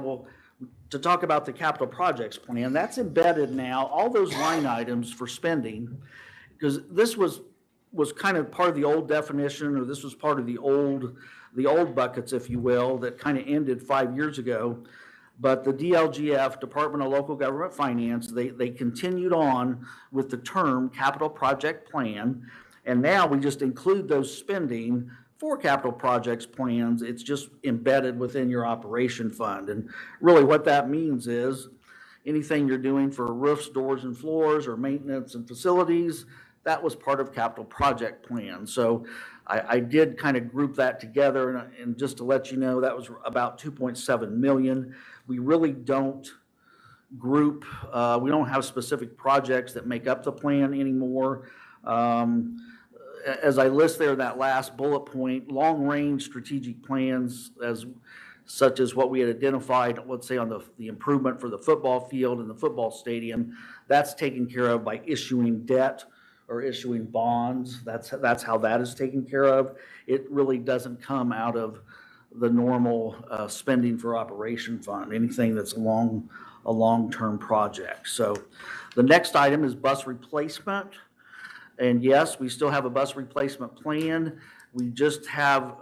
[SPEAKER 12] To talk about the capital projects plan, that's embedded now, all those line items for spending, because this was kind of part of the old definition, or this was part of the old buckets, if you will, that kind of ended 5 years ago. But the DLGF, Department of Local Government Finance, they continued on with the term capital project plan, and now we just include those spending for capital projects plans. It's just embedded within your operation fund. And really what that means is anything you're doing for roofs, doors, and floors, or maintenance and facilities, that was part of capital project plan. So I did kind of group that together, and just to let you know, that was about $2.7 million. We really don't group, we don't have specific projects that make up the plan anymore. As I list there, that last bullet point, long-range strategic plans, such as what we had identified, let's say on the improvement for the football field and the football stadium, that's taken care of by issuing debt or issuing bonds. That's how that is taken care of. It really doesn't come out of the normal spending for operation fund, anything that's a long-term project. So the next item is bus replacement. And yes, we still have a bus replacement plan. We just have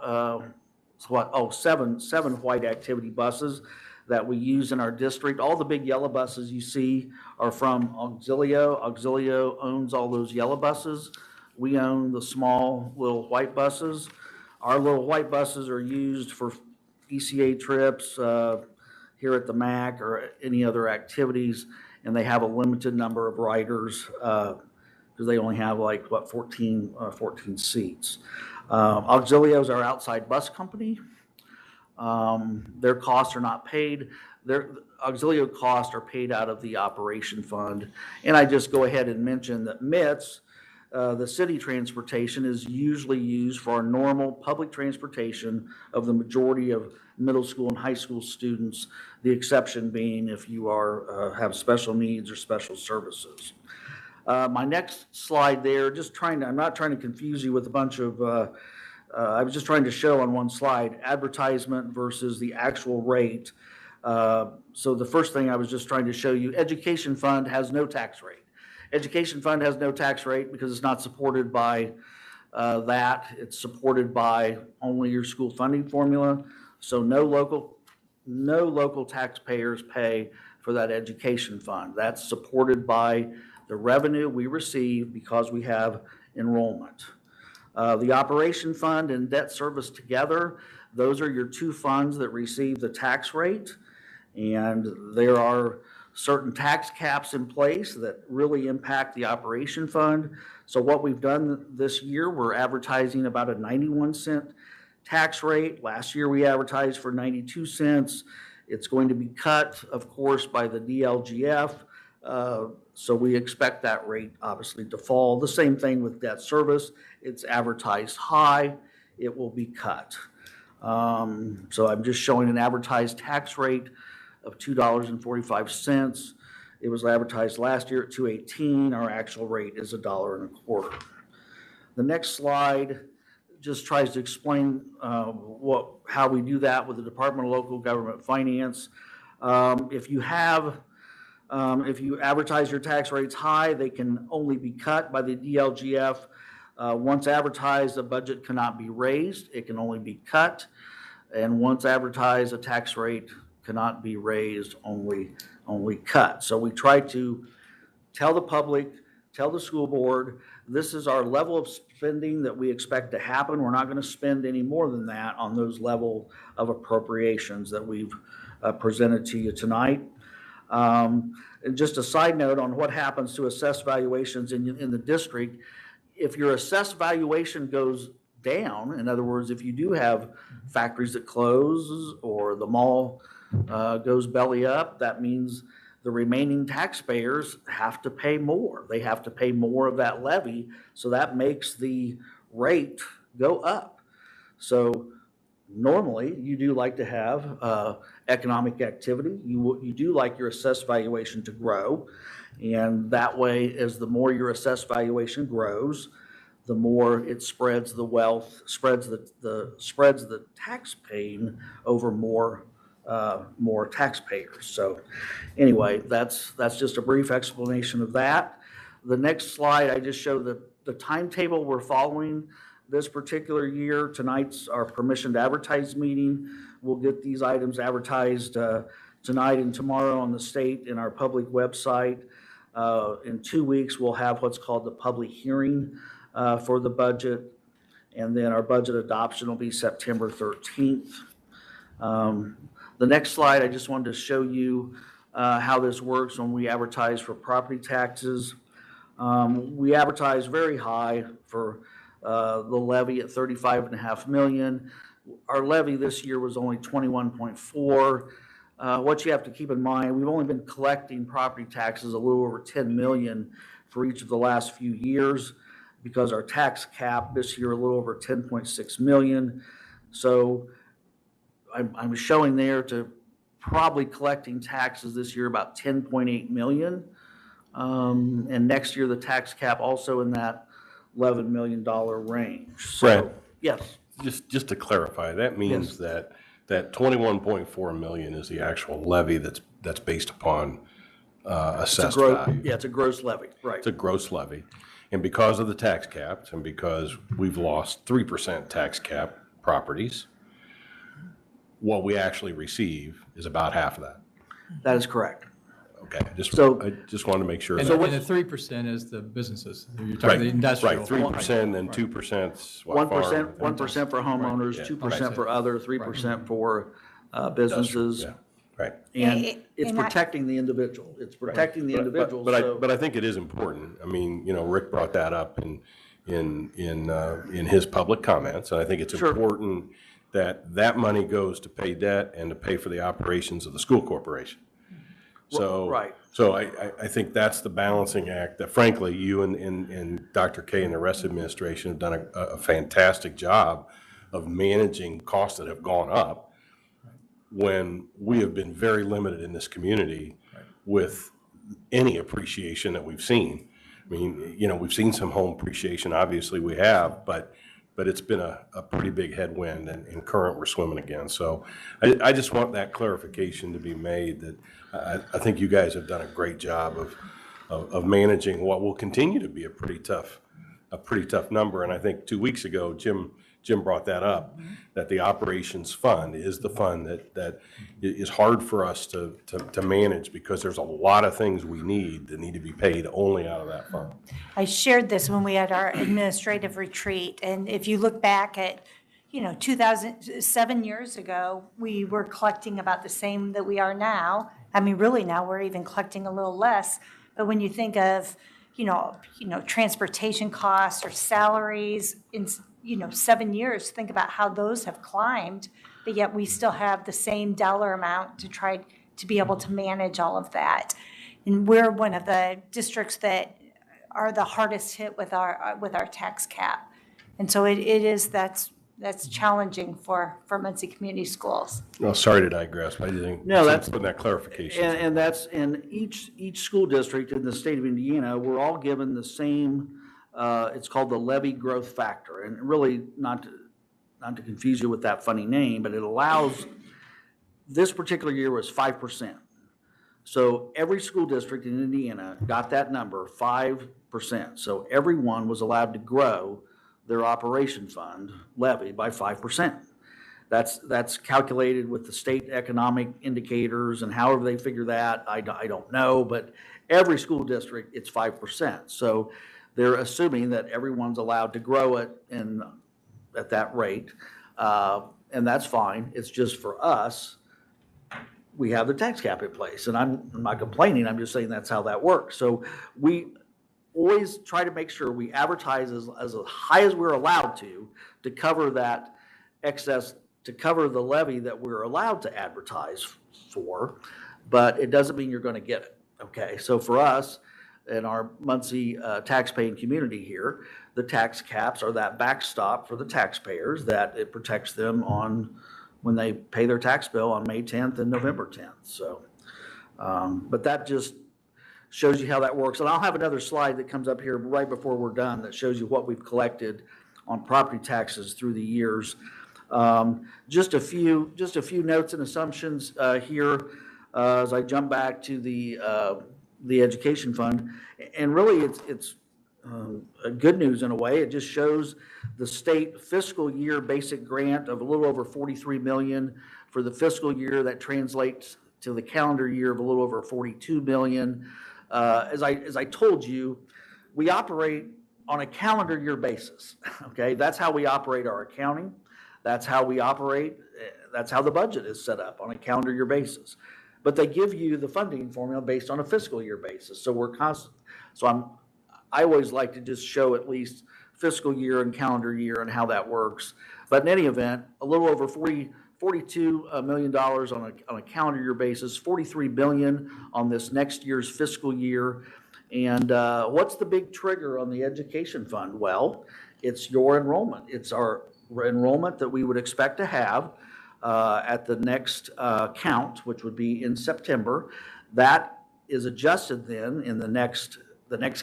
[SPEAKER 12] seven white activity buses that we use in our district. All the big yellow buses you see are from Auxilio. Auxilio owns all those yellow buses. We own the small little white buses. Our little white buses are used for ECA trips here at the MAC or any other activities, and they have a limited number of riders because they only have 14 seats. Auxilio is our outside bus company. Their costs are not paid. Their Auxilio costs are paid out of the operation fund. And I just go ahead and mention that MITS, the city transportation, is usually used for our normal public transportation of the majority of middle school and high school students, the exception being if you have special needs or special services. My next slide there, I'm not trying to confuse you with a bunch of, I was just trying to show on one slide, advertisement versus the actual rate. So the first thing I was just trying to show you, education fund has no tax rate. Education fund has no tax rate because it's not supported by that. It's supported by only your school funding formula. So no local taxpayers pay for that education fund. That's supported by the revenue we receive because we have enrollment. The operation fund and debt service together, those are your two funds that receive the tax rate. And there are certain tax caps in place that really impact the operation fund. So what we've done this year, we're advertising about a 91-cent tax rate. Last year we advertised for 92 cents. It's going to be cut, of course, by the DLGF. So we expect that rate obviously to fall. The same thing with debt service. It's advertised high, it will be cut. So I'm just showing an advertised tax rate of $2.45. It was advertised last year at $2.18. Our actual rate is $1.25. The next slide just tries to explain how we do that with the Department of Local Government Finance. If you advertise your tax rates high, they can only be cut by the DLGF. Once advertised, a budget cannot be raised. It can only be cut. And once advertised, a tax rate cannot be raised, only cut. So we try to tell the public, tell the school board, this is our level of spending that we expect to happen. We're not going to spend any more than that on those level of appropriations that we've presented to you tonight. And just a side note on what happens to assessed valuations in the district. If your assessed valuation goes down, in other words, if you do have factories that close or the mall goes belly up, that means the remaining taxpayers have to pay more. They have to pay more of that levy, so that makes the rate go up. So normally, you do like to have economic activity. You do like your assessed valuation to grow, and that way, as the more your assessed valuation grows, the more it spreads the wealth, spreads the tax paying over more taxpayers. So anyway, that's just a brief explanation of that. The next slide, I just show the timetable we're following this particular year. Tonight's our permission to advertise meeting. We'll get these items advertised tonight and tomorrow on the state and our public website. In 2 weeks, we'll have what's called the public hearing for the budget. And then our budget adoption will be September 13th. The next slide, I just wanted to show you how this works when we advertise for property taxes. We advertise very high for the levy at $35.5 million. Our levy this year was only 21.4. What you have to keep in mind, we've only been collecting property taxes a little over 10 million for each of the last few years because our tax cap this year a little over 10.6 million. So I'm showing there to probably collecting taxes this year about 10.8 million. And next year, the tax cap also in that $11 million range. So,
[SPEAKER 13] Brad,
[SPEAKER 12] yes.
[SPEAKER 13] Just to clarify, that means that 21.4 million is the actual levy that's based upon assessed value.
[SPEAKER 12] Yeah, it's a gross levy, right.
[SPEAKER 13] It's a gross levy. And because of the tax caps and because we've lost 3% tax cap properties, what we actually receive is about half of that.
[SPEAKER 12] That is correct.
[SPEAKER 13] Okay, I just wanted to make sure.
[SPEAKER 6] And
[SPEAKER 13] that-
[SPEAKER 6] the 3% is the businesses. You're talking the industrial.
[SPEAKER 13] Right, 3% and 2%.
[SPEAKER 12] 1% for homeowners,
[SPEAKER 13] Right,
[SPEAKER 12] 2% for other, 3% for businesses.
[SPEAKER 13] Yeah, right.
[SPEAKER 12] And it's
[SPEAKER 11] And I-
[SPEAKER 12] protecting the individual. It's protecting the individual.
[SPEAKER 13] But I think it is important. I mean, Rick brought that up in his public comments, and I think it's important that money goes to pay debt and to pay for the operations of the school corporation. So,
[SPEAKER 12] Right.
[SPEAKER 13] So I think that's the balancing act that frankly, you and Dr. K and the rest of the administration have done a fantastic job of managing costs that have gone up when we have been very limited in this community with any appreciation that we've seen. I mean, we've seen some home appreciation, obviously we have, but it's been a pretty big headwind, and current we're swimming again. So I just want that clarification to be made that I think you guys have done a great job of managing what will continue to be a pretty tough number. And I think 2 weeks ago, Jim brought that up, that the operations fund is the fund that is hard for us to manage because there's a lot of things we need that need to be paid only out of that fund.
[SPEAKER 11] I shared this when we had our administrative retreat, and if you look back at, 7 years ago, we were collecting about the same that we are now. I mean, really now we're even collecting a little less, but when you think of, transportation costs or salaries in, 7 years, think about how those have climbed, but yet we still have the same dollar amount to try to be able to manage all of that. And we're one of the districts that are the hardest hit with our tax cap. And so that's challenging for Muncie Community Schools.
[SPEAKER 13] Well, sorry to digress, but I think putting that clarification.
[SPEAKER 12] And that's in each school district in the state of Indiana, we're all given the same, it's called the levy growth factor. And really not to confuse you with that funny name, but it allows, this particular year was 5%. So every school district in Indiana got that number, 5%. So everyone was allowed to grow their operation fund levy by 5%. That's calculated with the state economic indicators, and however they figure that, I don't know, but every school district, it's 5%. So they're assuming that everyone's allowed to grow it at that rate, and that's fine. It's just for us, we have the tax cap in place, and I'm not complaining, I'm just saying that's how that works. So we always try to make sure we advertise as high as we're allowed to cover that excess, to cover the levy that we're allowed to advertise for, but it doesn't mean you're going to get it, okay? So for us, in our Muncie tax-paying community here, the tax caps are that backstop for the taxpayers, that it protects them on when they pay their tax bill on May 10th and November 10th. So, but that just shows you how that works. And I'll have another slide that comes up here right before we're done that shows you what we've collected on property taxes through the years. Just a few notes and assumptions here as I jump back to the education fund. And really it's good news in a way. It just shows the state fiscal year basic grant of a little over $43 million for the fiscal year. That translates to the calendar year of a little over $42 million. As I told you, we operate on a calendar year basis, okay? That's how we operate our accounting. That's how we operate. That's how the budget is set up, on a calendar year basis. But they give you the funding formula based on a fiscal year basis. So I always like to just show at least fiscal year and calendar year and how that works. But in any event, a little over $42 million on a calendar year basis, $43 billion on this next year's fiscal year. And what's the big trigger on the education fund? Well, it's your enrollment. It's our enrollment that we would expect to have at the next count, which would be in September. That is adjusted then in the next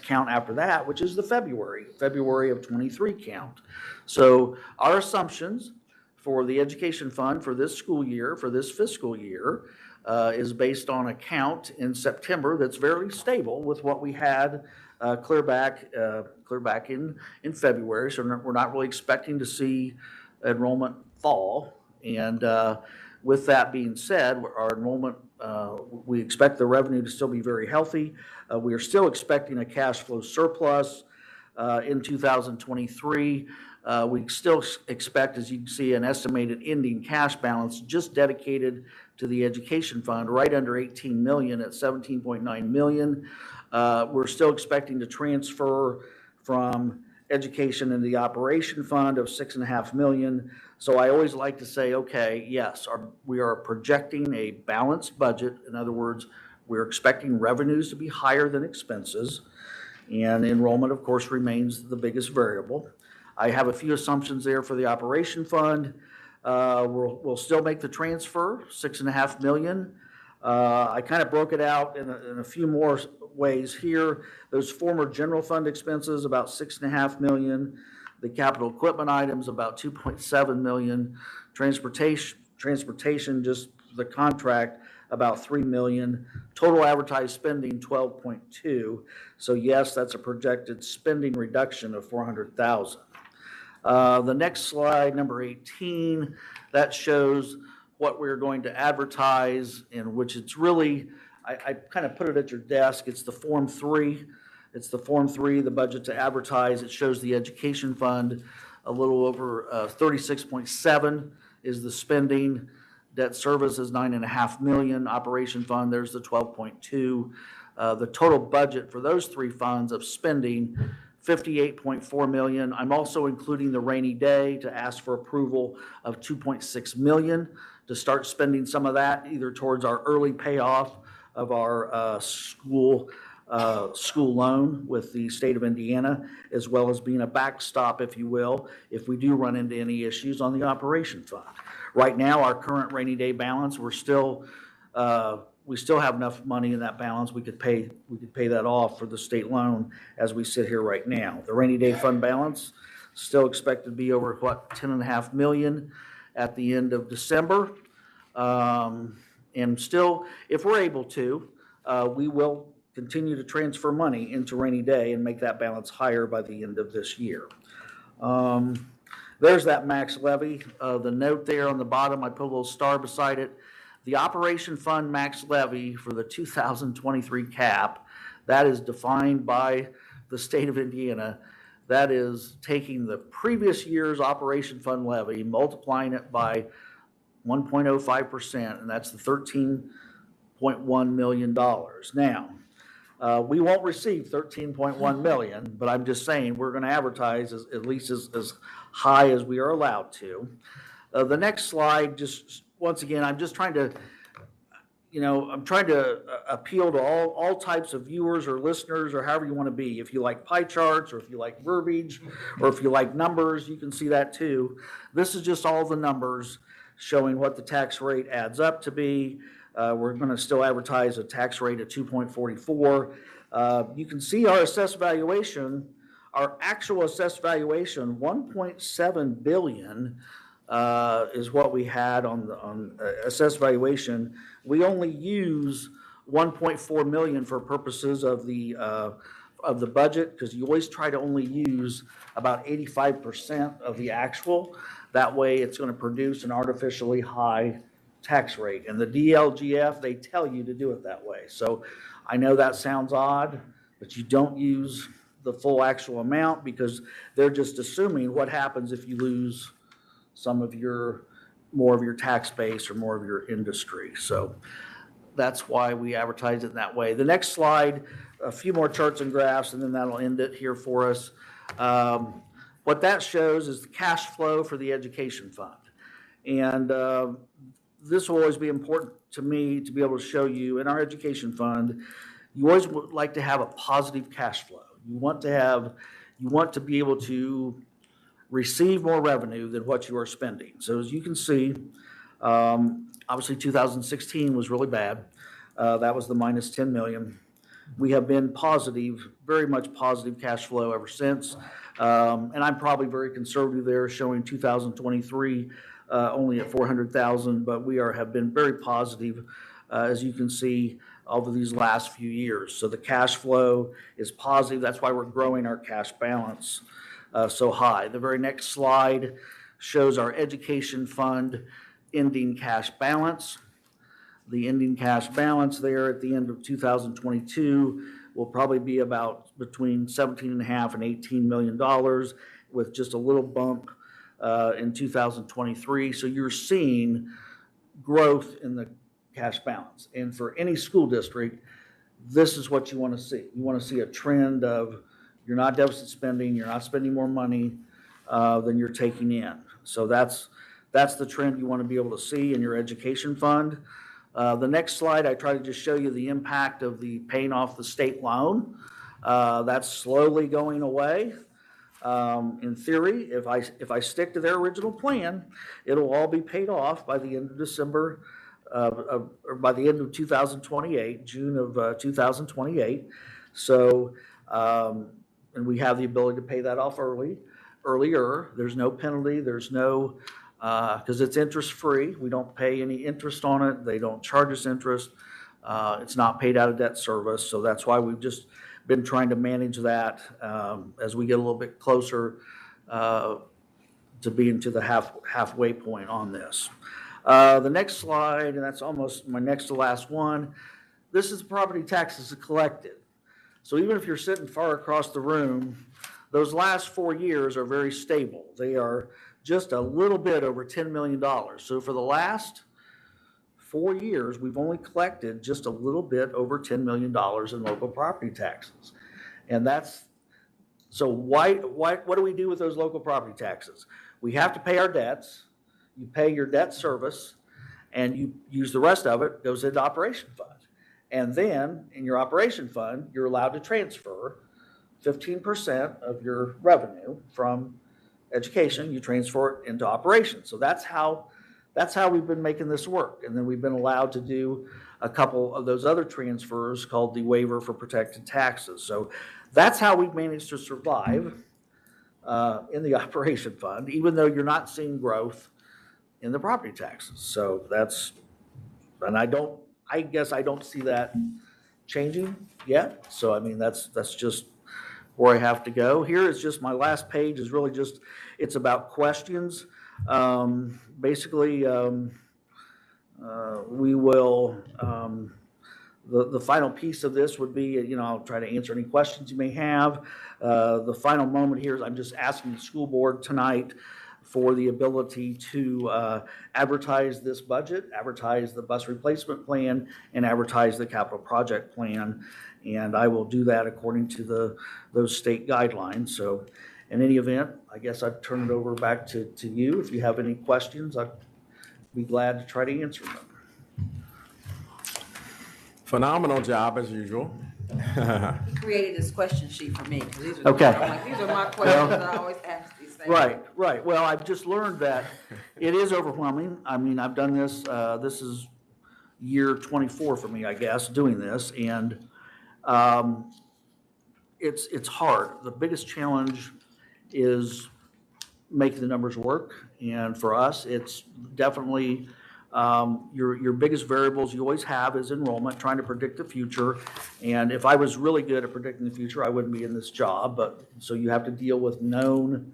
[SPEAKER 12] count after that, which is the February of 23 count. So our assumptions for the education fund for this school year, for this fiscal year, is based on a count in September that's very stable with what we had clear back in February. So we're not really expecting to see enrollment fall. And With that being said, our enrollment, we expect the revenue to still be very healthy. We are still expecting a cash flow surplus in 2023. We still expect, as you can see, an estimated ending cash balance just dedicated to the education fund, right under 18 million at 17.9 million. We're still expecting to transfer from education in the operation fund of 6.5 million. So I always like to say, okay, yes, we are projecting a balanced budget. In other words, we're expecting revenues to be higher than expenses, and enrollment, of course, remains the biggest variable. I have a few assumptions there for the operation fund. We'll still make the transfer, 6.5 million. I kind of broke it out in a few more ways here. Those former general fund expenses, about 6.5 million. The capital equipment items, about 2.7 million. Transportation, just the contract, about 3 million. Total advertised spending, 12.2. So yes, that's a projected spending reduction of 400,000. The next slide, number 18, that shows what we're going to advertise, in which it's really, I kind of put it at your desk. It's the Form 3. It's the Form 3, the budget to advertise. It shows the education fund, a little over 36.7 is the spending. Debt service is 9.5 million. Operation fund, there's the 12.2. The total budget for those three funds of spending, 58.4 million. I'm also including the rainy day to ask for approval of 2.6 million to start spending some of that either towards our early payoff of our school loan with the state of Indiana, as well as being a backstop, if you will, if we do run into any issues on the operation fund. Right now, our current rainy day balance, we still have enough money in that balance. We could pay that off for the state loan as we sit here right now. The rainy day fund balance still expected to be over 10.5 million at the end of December. And still, if we're able to, we will continue to transfer money into rainy day and make that balance higher by the end of this year. There's that max levy. The note there on the bottom, I put a little star beside it. The operation fund max levy for the 2023 cap, that is defined by the state of Indiana. That is taking the previous year's operation fund levy, multiplying it by 1.05%, and that's the $13.1 million. Now, we won't receive 13.1 million, but I'm just saying we're going to advertise at least as high as we are allowed to. The next slide, just once again, I'm just trying to, I'm trying to appeal to all types of viewers or listeners or however you want to be. If you like pie charts or if you like verbiage or if you like numbers, you can see that too. This is just all the numbers showing what the tax rate adds up to be. We're going to still advertise a tax rate of 2.44. You can see our assessed valuation, our actual assessed valuation, 1.7 billion is what we had on assessed valuation. We only use 1.4 million for purposes of the budget, because you always try to only use about 85% of the actual. That way it's going to produce an artificially high tax rate. And the DLGF, they tell you to do it that way. So I know that sounds odd, but you don't use the full actual amount because they're just assuming what happens if you lose some of more of your tax base or more of your industry. So that's why we advertise it that way. The next slide, a few more charts and graphs, and then that'll end it here for us. What that shows is the cash flow for the education fund. And this will always be important to me to be able to show you in our education fund, you always would like to have a positive cash flow. You want to be able to receive more revenue than what you are spending. So as you can see, obviously 2016 was really bad. That was the minus 10 million. We have been positive, very much positive cash flow ever since. And I'm probably very conservative there, showing 2023 only at 400,000, but we have been very positive, as you can see, over these last few years. So the cash flow is positive. That's why we're growing our cash balance so high. The very next slide shows our education fund ending cash balance. The ending cash balance there at the end of 2022 will probably be about between $17.5 and $18 million, with just a little bump in 2023. So you're seeing growth in the cash balance. And for any school district, this is what you want to see. You want to see a trend of you're not deficit spending, you're not spending more money than you're taking in. So that's the trend you want to be able to see in your education fund. The next slide, I try to just show you the impact of the paying off the state loan. That's slowly going away. In theory, if I stick to their original plan, it'll all be paid off by the end of December, or by the end of 2028, June of 2028. So, and we have the ability to pay that off earlier. There's no penalty. There's no, because it's interest-free. We don't pay any interest on it. They don't charge us interest. It's not paid out of debt service. So that's why we've just been trying to manage that as we get a little bit closer to being to the halfway point on this. The next slide, and that's almost my next to last one, this is the property taxes collected. So even if you're sitting far across the room, those last 4 years are very stable. They are just a little bit over $10 million. So for the last 4 years, we've only collected just a little bit over $10 million in local property taxes. And that's, so what do we do with those local property taxes? We have to pay our debts. You pay your debt service, and you use the rest of it, goes into operation fund. And then in your operation fund, you're allowed to transfer 15% of your revenue from education, you transfer it into operations. So that's how we've been making this work. And then we've been allowed to do a couple of those other transfers called the waiver for protected taxes. So that's how we've managed to survive in the operation fund, even though you're not seeing growth in the property taxes. So that's, and I guess I don't see that changing yet. So I mean, that's just where I have to go. Here is just my last page is really just, it's about questions. Basically, we will, the final piece of this would be, I'll try to answer any questions you may have. The final moment here is I'm just asking the school board tonight for the ability to advertise this budget, advertise the bus replacement plan, and advertise the capital project plan. And I will do that according to those state guidelines. So in any event, I guess I'd turn it over back to you. If you have any questions, I'd be glad to try to answer them.
[SPEAKER 3] Phenomenal job as usual.
[SPEAKER 7] He created this question sheet for me, because these are,
[SPEAKER 12] Okay.
[SPEAKER 7] I'm like, these are my questions that I always ask these things.
[SPEAKER 12] Right. Well, I've just learned that it is overwhelming. I mean, I've done this, this is year 24 for me, I guess, doing this. And it's hard. The biggest challenge is making the numbers work. And for us, it's definitely your biggest variables you always have is enrollment, trying to predict the future. And if I was really good at predicting the future, I wouldn't be in this job. But so you have to deal with known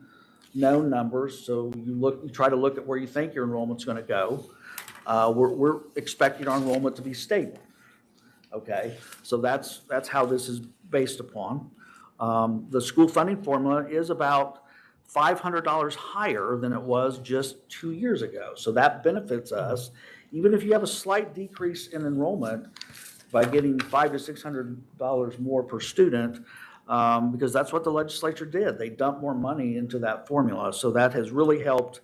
[SPEAKER 12] numbers. So you try to look at where you think your enrollment's going to go. We're expecting our enrollment to be stable. Okay, so that's how this is based upon. The school funding formula is about $500 higher than it was just 2 years ago. So that benefits us, even if you have a slight decrease in enrollment by getting $500 to $600 more per student, because that's what the legislature did. They dumped more money into that formula. So that has really helped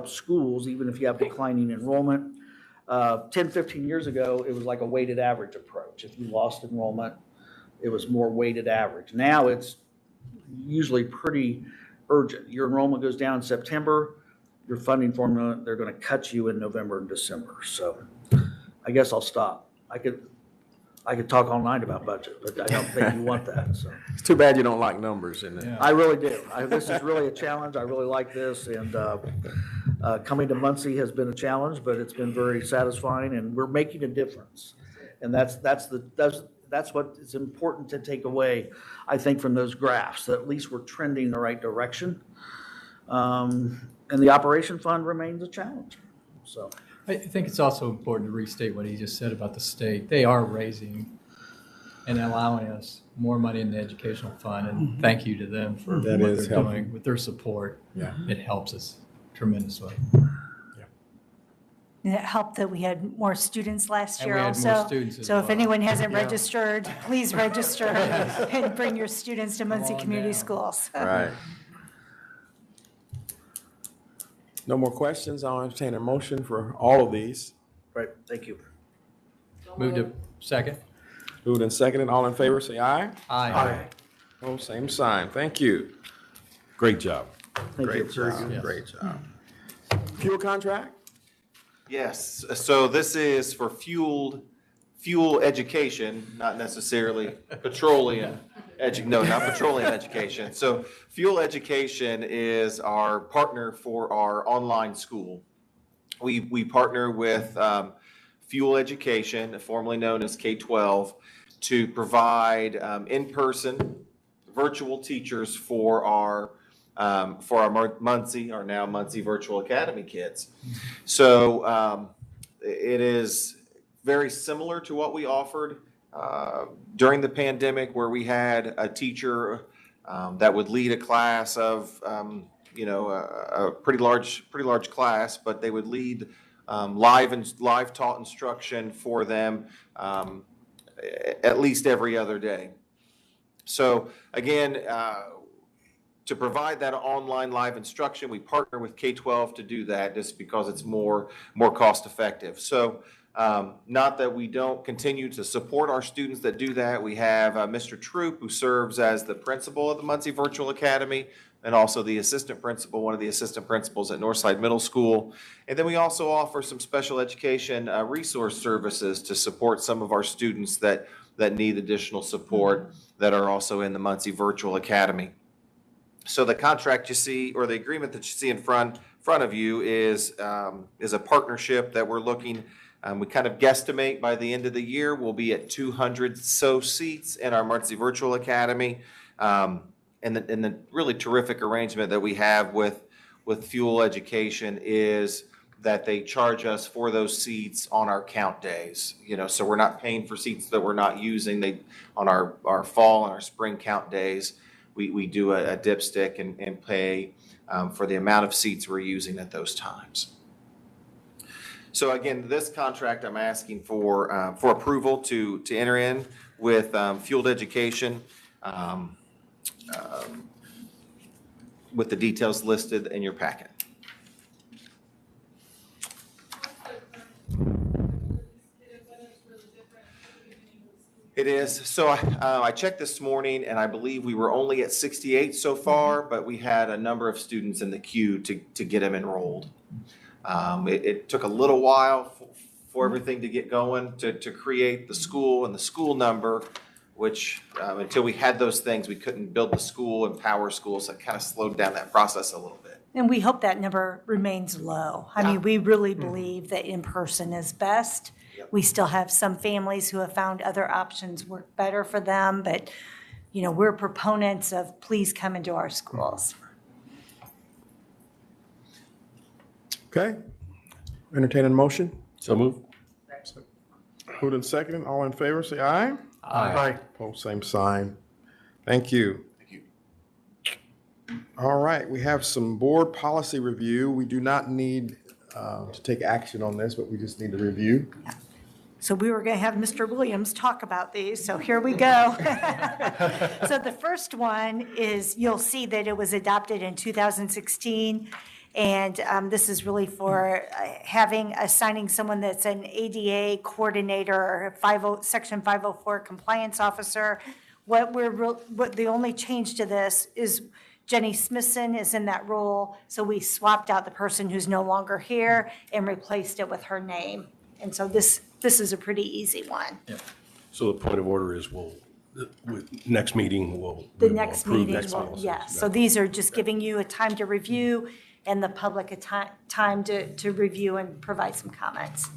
[SPEAKER 12] schools, even if you have declining enrollment. 10, 15 years ago, it was like a weighted average approach. If you lost enrollment, it was more weighted average. Now it's usually pretty urgent. Your enrollment goes down in September, your funding formula, they're going to cut you in November and December. So I guess I'll stop. I could talk all night about budget, but I don't think you want that. So
[SPEAKER 3] It's too bad you don't like numbers, isn't it?
[SPEAKER 6] Yeah.
[SPEAKER 12] I really do. This is really a challenge. I really like this, and coming to Muncie has been a challenge, but it's been very satisfying, and we're making a difference. And that's what is important to take away, I think, from those graphs, that at least we're trending in the right direction. And the operation fund remains a challenge. So
[SPEAKER 6] I think it's also important to restate what he just said about the state. They are raising and allowing us more money in the educational fund, and thank you to them for
[SPEAKER 3] That
[SPEAKER 6] what
[SPEAKER 3] is
[SPEAKER 6] they're
[SPEAKER 3] helpful.
[SPEAKER 6] doing with their support.
[SPEAKER 3] Yeah.
[SPEAKER 6] It helps us tremendously.
[SPEAKER 11] And it helped that we had more students last
[SPEAKER 6] And
[SPEAKER 11] year
[SPEAKER 6] we had more
[SPEAKER 11] also.
[SPEAKER 6] students as
[SPEAKER 11] So if
[SPEAKER 6] well.
[SPEAKER 11] anyone hasn't
[SPEAKER 6] Yeah.
[SPEAKER 11] registered, please register and bring your students to Muncie
[SPEAKER 6] on
[SPEAKER 11] Community
[SPEAKER 6] down.
[SPEAKER 11] Schools.
[SPEAKER 3] Right. No more questions. I'll entertain a motion for all of these.
[SPEAKER 12] Right, thank you.
[SPEAKER 6] Move to second.
[SPEAKER 3] Moved and seconded. All in favor, say aye.
[SPEAKER 6] Aye.
[SPEAKER 3] Oh, same sign. Thank you.
[SPEAKER 13] Great job.
[SPEAKER 12] Thank you.
[SPEAKER 3] Great job.
[SPEAKER 6] Yes.
[SPEAKER 3] Great job. Fuel contract?
[SPEAKER 14] Yes, so this is for fuel education, not necessarily petroleum no, not petroleum education. So fuel education is our partner for our online school. We partner with Fuel Education, formerly known as K-12, to provide in-person virtual teachers for our Muncie, our now Muncie Virtual Academy kids. So it is very similar to what we offered during the pandemic, where we had a teacher that would lead a class of, a pretty large class, but they would lead live taught instruction for them at least every other day. So again, to provide that online live instruction, we partner with K-12 to do that, just because it's more cost effective. So not that we don't continue to support our students that do that. We have Mr. Troop, who serves as the principal of the Muncie Virtual Academy, and also the assistant principal, one of the assistant principals at Northside Middle School. And then we also offer some special education resource services to support some of our students that need additional support that are also in the Muncie Virtual Academy. So the contract you see, or the agreement that you see in front of you, is a partnership that we're looking. We kind of guesstimate by the end of the year we'll be at 200 so seats in our Muncie Virtual Academy. And the really terrific arrangement that we have with Fuel Education is that they charge us for those seats on our count days. So we're not paying for seats that we're not using. On our fall and our spring count days, we do a dipstick and pay for the amount of seats we're using at those times. So again, this contract I'm asking for approval to enter in with Fueled Education, with the details listed in your packet. It is. So I checked this morning, and I believe we were only at 68 so far, but we had a number of students in the queue to get them enrolled. It took a little while for everything to get going, to create the school and the school number, which until we had those things, we couldn't build the school and power school, so it kind of slowed down that process a little bit.
[SPEAKER 11] And we hope that number remains low. I mean, we really believe that in-person is best. We still have some families who have found other options work better for them, but, we're proponents of please come into our schools.
[SPEAKER 3] Okay. Entertaining motion?
[SPEAKER 13] So move.
[SPEAKER 3] Moved and seconded. All in favor, say aye.
[SPEAKER 6] Aye.
[SPEAKER 3] Opposed, same sign. Thank you.
[SPEAKER 14] Thank you.
[SPEAKER 3] All right, we have some board policy review. We do not need to take action on this, but we just need to review.
[SPEAKER 11] So we were going to have Mr. Williams talk about these, so here we go. So the first one is, you'll see that it was adopted in 2016, and this is really for assigning someone that's an ADA coordinator or Section 504 compliance officer. What the only change to this is Jenny Smithson is in that role, so we swapped out the person who's no longer here and replaced it with her name. And so this is a pretty easy one.
[SPEAKER 13] So the point of order is next meeting
[SPEAKER 11] The next
[SPEAKER 13] approve
[SPEAKER 11] meeting,
[SPEAKER 13] these
[SPEAKER 11] will
[SPEAKER 13] policies.
[SPEAKER 11] yes. So these are just giving you a time to review and the public a time to review and provide some comments.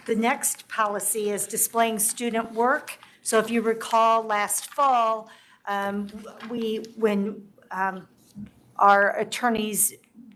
[SPEAKER 11] The next policy is displaying student work. So if you recall last fall, when our attorneys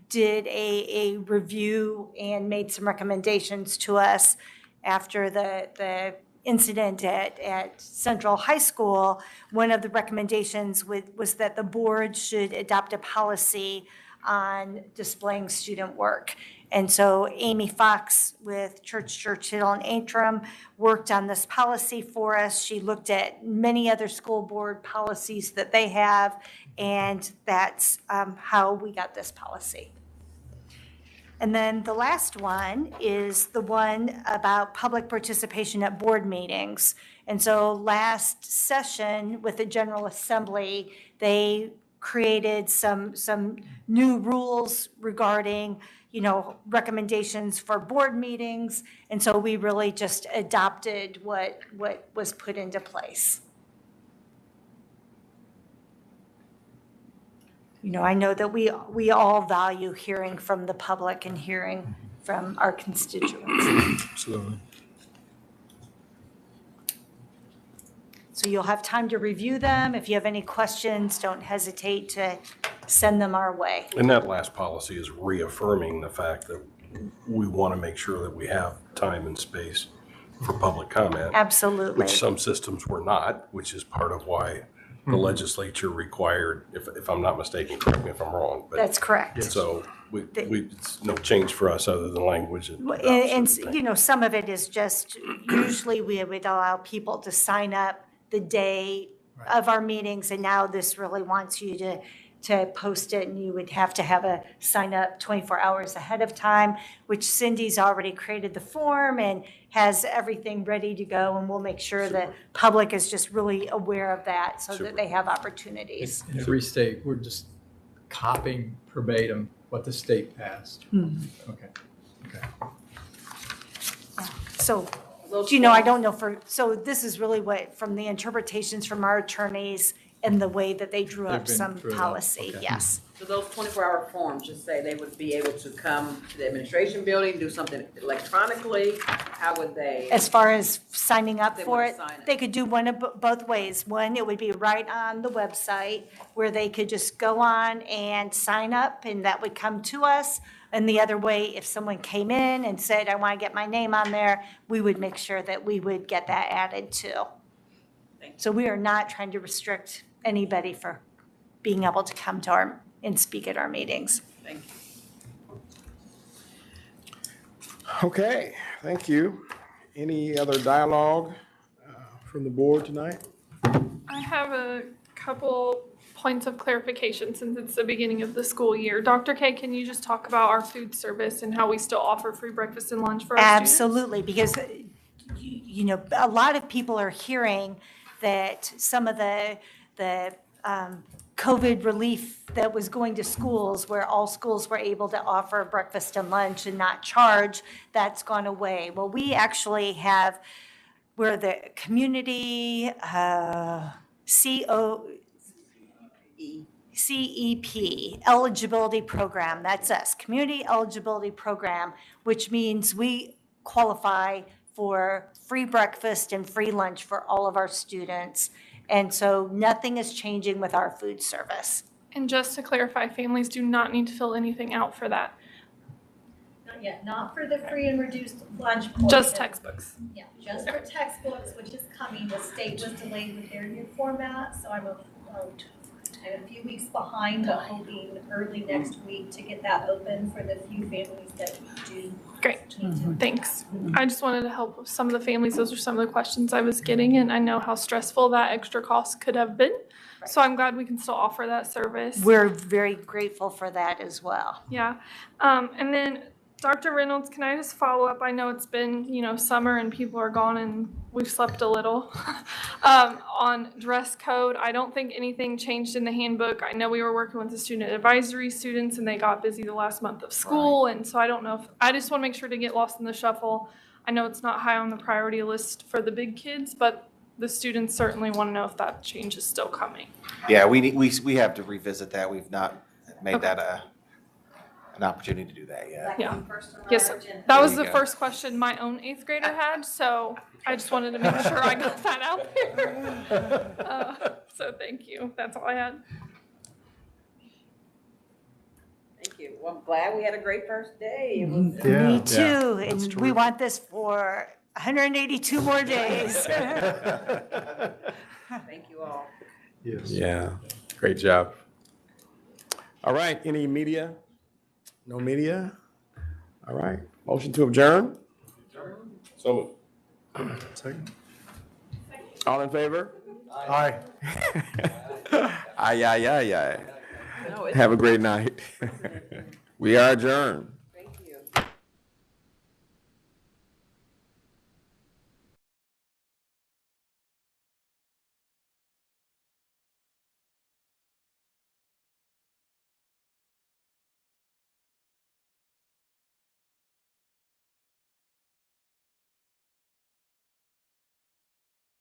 [SPEAKER 11] did a review and made some recommendations to us after the incident at Central High School. One of the recommendations was that the board should adopt a policy on displaying student work. And so Amy Fox with Churchill and Antrim worked on this policy for us. She looked at many other school board policies that they have, and that's how we got this policy. And then the last one is the one about public participation at board meetings. And so last session with the General Assembly, they created some new rules regarding, recommendations for board meetings. And so we really just adopted what was put into place. I know that we all value hearing from the public and hearing from our constituents.
[SPEAKER 3] Absolutely.
[SPEAKER 11] So you'll have time to review them. If you have any questions, don't hesitate to send them our way.
[SPEAKER 13] And that last policy is reaffirming the fact that we want to make sure that we have time and space for public comment.
[SPEAKER 11] Absolutely.
[SPEAKER 13] Which some systems were not, which is part of why the legislature required, if I'm not mistaken, correct me if I'm wrong. But
[SPEAKER 11] that's correct.
[SPEAKER 13] So it's no change for us other than language.
[SPEAKER 11] And some of it is just, usually we would allow people to sign up the day of our meetings, and now this really wants you to post it, and you would have to have a sign up 24 hours ahead of time, which Cindy's already created the form and has everything ready to go, and we'll make sure the public is just really aware of that so that they have opportunities.
[SPEAKER 6] In every state, we're just copying verbatim what the state passed. Okay.
[SPEAKER 11] So, I don't know so this is really what, from the interpretations from our attorneys and the way that they drew up some policy, yes.
[SPEAKER 15] So those 24-hour forms just say they would be able to come to the administration building, do something electronically? How would they?
[SPEAKER 11] As far as signing up
[SPEAKER 15] They
[SPEAKER 11] for
[SPEAKER 15] wanna
[SPEAKER 11] it,
[SPEAKER 15] sign it.
[SPEAKER 11] they could do one of both ways. One, it would be right on the website where they could just go on and sign up, and that would come to us. And the other way, if someone came in and said, I want to get my name on there, we would make sure that we would get that added too. So we are not trying to restrict anybody for being able to come to and speak at our meetings.
[SPEAKER 15] Thank you.
[SPEAKER 3] Okay, thank you. Any other dialogue from the board tonight?
[SPEAKER 16] I have a couple points of clarification since it's the beginning of the school year. Dr. K, can you just talk about our food service and how we still offer free breakfast and lunch for our students?
[SPEAKER 11] Absolutely, because, a lot of people are hearing that some of the COVID relief that was going to schools, where all schools were able to offer breakfast and lunch and not charge, that's gone away. Well, we actually we're the community CEP, eligibility program, that's us, community eligibility program, which means we qualify for free breakfast and free lunch for all of our students. And so nothing is changing with our food service.
[SPEAKER 16] And just to clarify, families do not need to fill anything out for that.
[SPEAKER 4] Not yet, not for the free and reduced lunch portion.
[SPEAKER 16] Just textbooks.
[SPEAKER 4] Yeah, just for textbooks, which is coming. The state was delayed with their new format, so I'm a few weeks behind, but hoping early next week to get that open for the few families that do.
[SPEAKER 16] Great, thanks. I just wanted to help some of the families. Those are some of the questions I was getting, and I know how stressful that extra cost could have been. So I'm glad we can still offer that service.
[SPEAKER 11] We're very grateful for that as well.
[SPEAKER 16] Yeah. And then Dr. Reynolds, can I just follow up? I know it's been, summer and people are gone and we've slept a little. On dress code, I don't think anything changed in the handbook. I know we were working with the student advisory students and they got busy the last month of school. Right. And so I don't know I just want to make sure to get lost in the shuffle. I know it's not high on the priority list for the big kids, but the students certainly want to know if that change is still coming.
[SPEAKER 14] Yeah, we have to revisit that. We've not made that an opportunity to do that yet.
[SPEAKER 16] Yeah. Yes, that was the first question my own 8th grader had, so I just wanted to make sure I got that out there. So thank you. That's all I had.
[SPEAKER 15] Thank you. Well, I'm glad we had a great first day. It was.
[SPEAKER 8] Yeah.
[SPEAKER 11] Me too,
[SPEAKER 3] that's
[SPEAKER 11] and we want this for 182 more days.
[SPEAKER 15] Thank you all.
[SPEAKER 8] Yes.
[SPEAKER 3] Yeah, great job. All right, any media? No media? All right, motion to adjourn?
[SPEAKER 13] So
[SPEAKER 8] Second.
[SPEAKER 3] All in favor?
[SPEAKER 8] Aye.
[SPEAKER 3] Aye, aye, aye, aye.
[SPEAKER 15] No, it's.
[SPEAKER 3] Have a great night. We are adjourned.